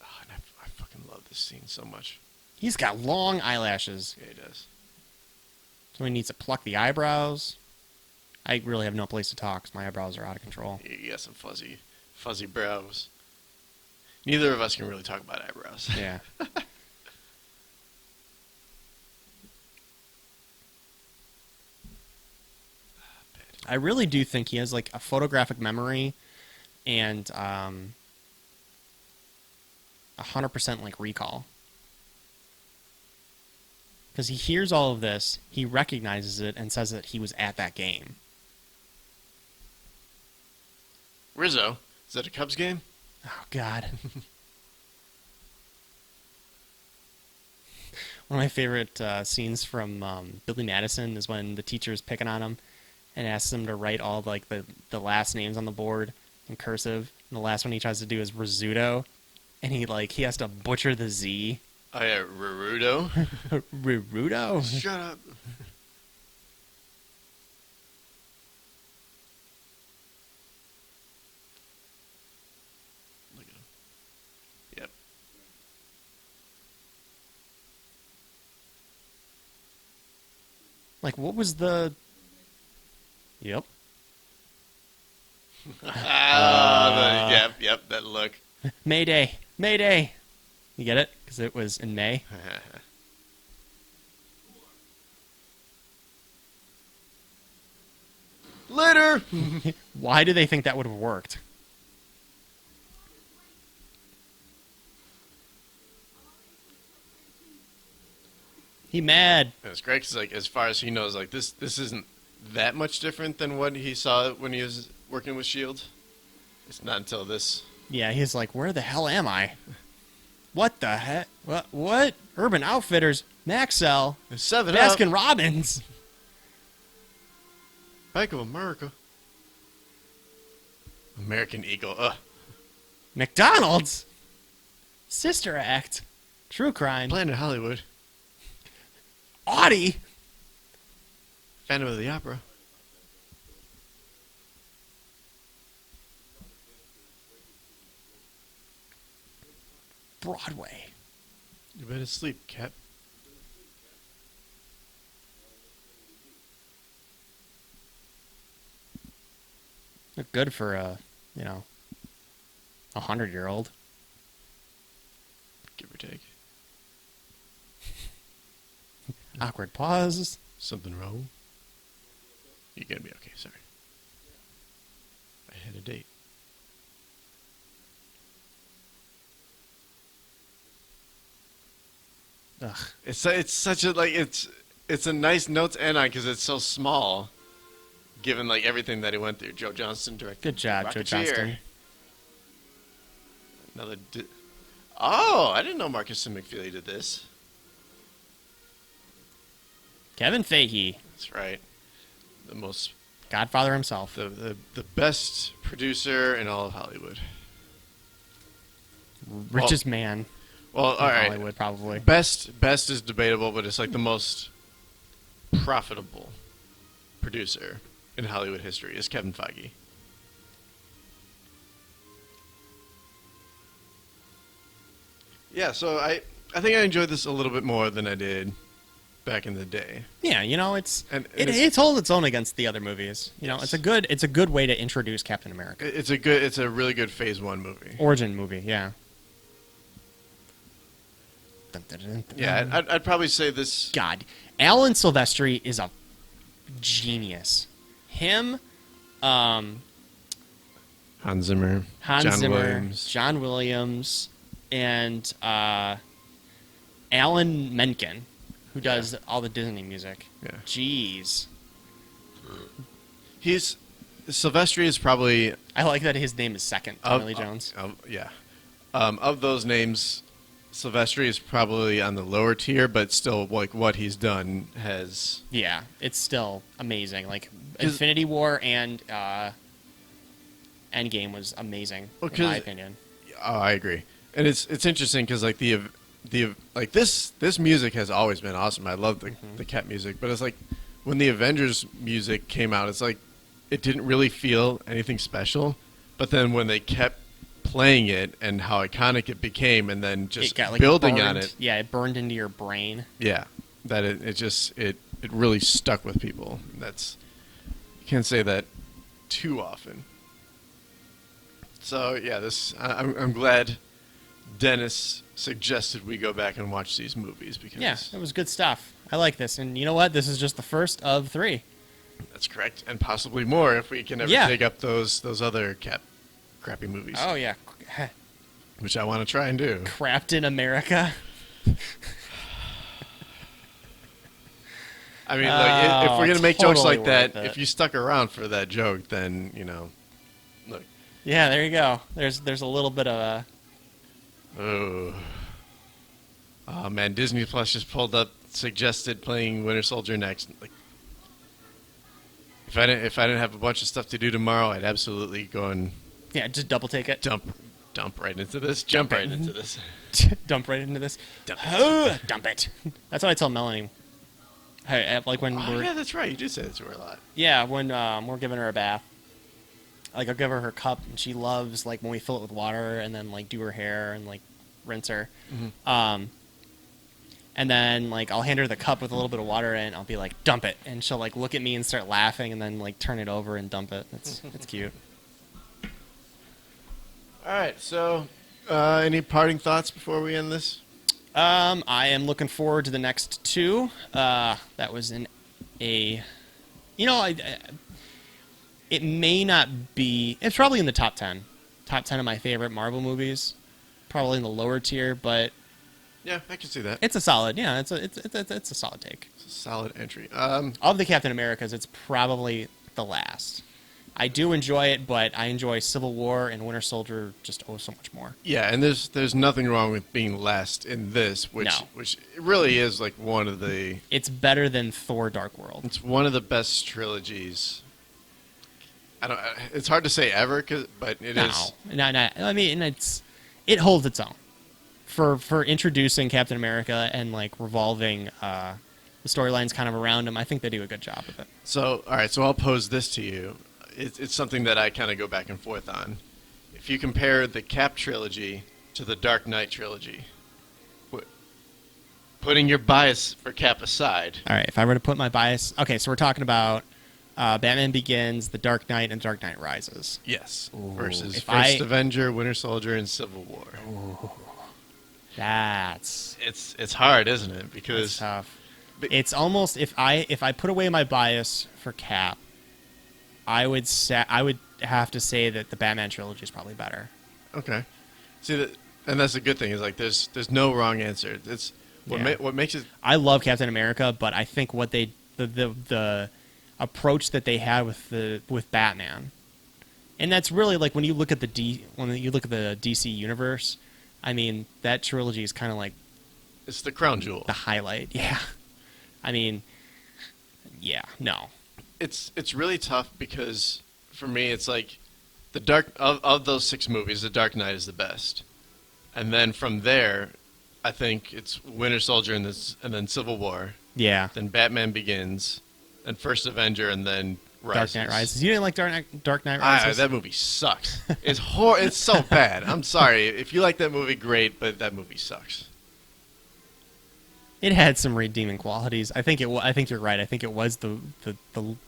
Oh, and I fucking love this scene so much. he's got long eyelashes. Yeah, he does. So he needs to pluck the eyebrows. I really have no place to talk because my eyebrows are out of control. You got some fuzzy brows. Neither of us can really talk about eyebrows. Yeah. I really do think he has like a photographic memory and 100% like recall. Because he hears all of this, he recognizes it, and says that he was at that game. Rizzo, is that a Cubs game? Oh, God. One of my favorite scenes from Billy Madison is when the teacher's picking on him and asks him to write all like the last names on the board in cursive. And the last one he tries to do is Rizzuto. And he has to butcher the Z. Oh, yeah, Rudo. Rudo? Shut up. Look at him. Yep. Like, what was the... Yep. Yep, that look. Mayday. Mayday. You get it? Because it was in May. Later! Why do they think that would have worked? He mad. It's great because, like, as far as he knows, like this isn't that much different than what he saw when he was working with Shield. It's not until this. Yeah, he's like, where the hell am I? What the heck? What? Urban Outfitters, Maxell, 7 Baskin Up, Robbins, Bank of America, American Eagle. Ugh. McDonald's, Sister Act, True Crime, Planet Hollywood, Audi. Phantom of the Opera. Broadway. You better sleep, Cap. Look good for a 100-year-old. Give or take. Awkward pause. Something wrong? You're gonna be okay. Sorry. I had a date. Ugh. It's such a it's a nice note to end on because it's so small, given like everything that he went through. Joe Johnston directed. Good job, Joe Rocketeer. Johnston. Another. Oh, I didn't know Marcus and McFeely did this. Kevin Feige, That's right. The most Godfather himself. the best producer in all of Hollywood. Richest man Well, in all right. Hollywood, probably. Best is debatable, but it's like the most profitable producer in Hollywood history is Kevin Feige. Yeah, so I think I enjoyed this a little bit more than I did back in the day. Yeah, it it's holds its own against the other movies. Yes. It's a good way to introduce Captain America. It's a really good Phase 1 movie. Origin movie, yeah. Yeah, I'd probably say this. God, Alan Silvestri is a genius. Him, Hans Zimmer, Hans John Zimmer, Williams. John Williams, and Alan Menken, who does all the Disney music. Yeah. Jeez. Silvestri is probably I like that his name is second to Billy Jones. yeah. Of those names, Silvestri is probably on the lower tier, but still, like what he's done has. Yeah, it's still amazing. Like 'Cause- Infinity War and Endgame was amazing Well, in my 'cause- opinion. Oh, I agree, and it's interesting because like the like this music has always been awesome. I love the Cat music, but it's like when the Avengers music came out, it's like it didn't really feel anything special, but then when they kept playing it and how iconic it became, and then just It got like building burned, on it, Yeah, it burned into your brain. yeah, that it really stuck with people. That's you can't say that too often. So yeah, I'm glad Dennis suggested we go back and watch these movies because Yeah, it was good stuff. I like this, and you know what? This is just the first of 3. that's correct, and possibly more if we can ever Yeah. dig up those other crappy movies, Oh yeah, which I want to try and do. Captain America. I mean, like, if we're gonna make jokes totally like that, worth it. if you stuck around for that joke, then look. Yeah, there you go. There's a little bit of a. Oh man, Disney Plus just pulled up suggested playing Winter Soldier next. Like, if I didn't have a bunch of stuff to do tomorrow, I'd absolutely go and Yeah, just double take it. dump right into this. Jump right into this. Dump right into this. Dump Dump it. That's what I tell Melanie. Hey, like when Oh we're yeah, that's right. You do say that to her a lot. when we're giving her a bath. Like I'll give her cup, and she loves like when we fill it with water, and then like do her hair and like rinse her. Mm-hmm. And then like I'll hand her the cup with a little bit of water in. I'll be like, dump it, and she'll like look at me and start laughing, and then like turn it over and dump it. It's cute. All right. So, any parting thoughts before we end this? I am looking forward to the next 2. That was it may not be. It's probably in the top 10 of my favorite Marvel movies. Probably in the lower tier, but Yeah, I can see that. It's a solid, yeah. It's a solid take. It's a solid entry. Of the Captain Americas, it's probably the last. I do enjoy it, but I enjoy Civil War and Winter Soldier just so much more. Yeah, and there's nothing wrong with being last in this, which really is like one of the. It's better than Thor: Dark World. It's one of the best trilogies. I don't. It's hard to say ever, but it is. No. I mean, it holds its own for introducing Captain America and like revolving the storylines kind of around him. I think they do a good job of it. So, all right. So I'll pose this to you. It's something that I kind of go back and forth on. If you compare the Cap trilogy to the Dark Knight trilogy, putting your bias for Cap aside. All right, if I were to put my bias, okay, so we're talking about Batman Begins, The Dark Knight, and Dark Knight Rises. Yes. Ooh, Versus if First Avenger, Winter Soldier, and Civil War. Ooh, that's It's hard, isn't it? Because tough. It's almost if I put away my bias for Cap, I would have to say that the Batman trilogy is probably better. Okay. See and that's a good thing. Is like there's no wrong answer. It's what makes it. I love Captain America, but I think what the approach that they had with Batman, and that's really like when you look at the DC universe. I mean, that trilogy is kind of like It's the crown jewel. the highlight. Yeah. I mean, yeah, no. It's really tough because for me it's like the dark of those 6 movies, The Dark Knight is the best, and then from there, I think it's Winter Soldier and then Civil War, Yeah. then Batman Begins, and First Avenger, and then Rises. Dark Knight Rises. You didn't like Dark Knight Rises? That movie sucks. It's It's so bad. I'm sorry if you like that movie, great, but that movie sucks. It had some redeeming qualities. I think I think you're right. I think it was the kind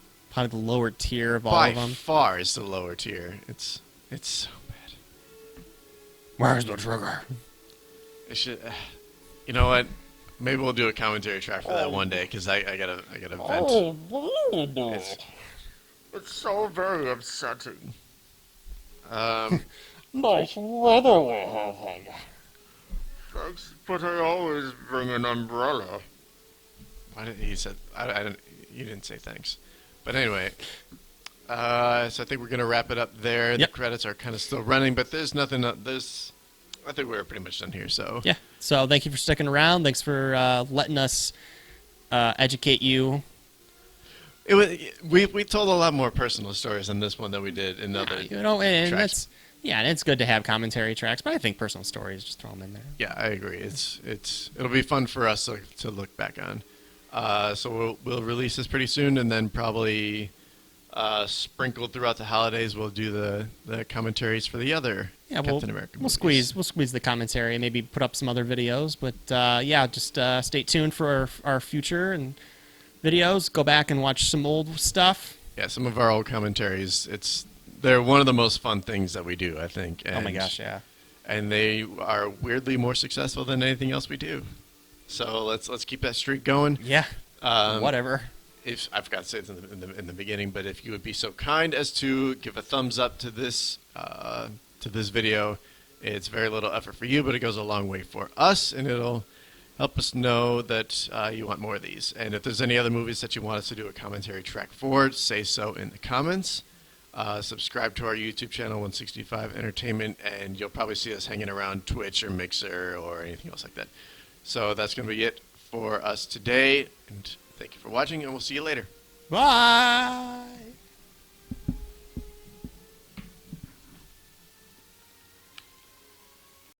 of the lower tier of all By of them. far, it's the lower tier. It's so bad. Where's the trigger? It should. You know what? Maybe we'll do a commentary track for that one day because I gotta vent. It's so very upsetting. Nice weather we're having. Thanks, but I always bring an umbrella. Why did he said I didn't? You didn't say thanks. But anyway, so I think we're gonna wrap it up there. Yep. The credits are kind of still running, but there's nothing. I think we're pretty much done here. So Yeah. So thank you for sticking around. Thanks for letting us educate you. it was. We told a lot more personal stories in this one than we did in other. You know, and tracks. and it's good to have commentary tracks, but I think personal stories, just throw them in there. Yeah, I agree. It'll be fun for us to look back on. So we'll release this pretty soon, and then probably sprinkled throughout the holidays, we'll do the commentaries for the other Captain America movies. We'll squeeze the commentary and maybe put up some other videos. But yeah, just stay tuned for our future and videos. Go back and watch some old stuff. Yeah, some of our old commentaries. They're one of the most fun things that we do, I think. Oh my gosh, yeah. And they are weirdly more successful than anything else we do. So let's keep that streak going. Yeah. Whatever. If I forgot to say it in the beginning, but if you would be so kind as to give a thumbs up to this video, it's very little effort for you, but it goes a long way for us, and it'll help us know that you want more of these. And if there's any other movies that you want us to do a commentary track for, say so in the comments. Subscribe to our YouTube channel, 165 Entertainment, and you'll probably see us hanging around Twitch or Mixer or anything else like that. So that's going to be it for us today, and thank you for watching, and we'll see you later. Bye.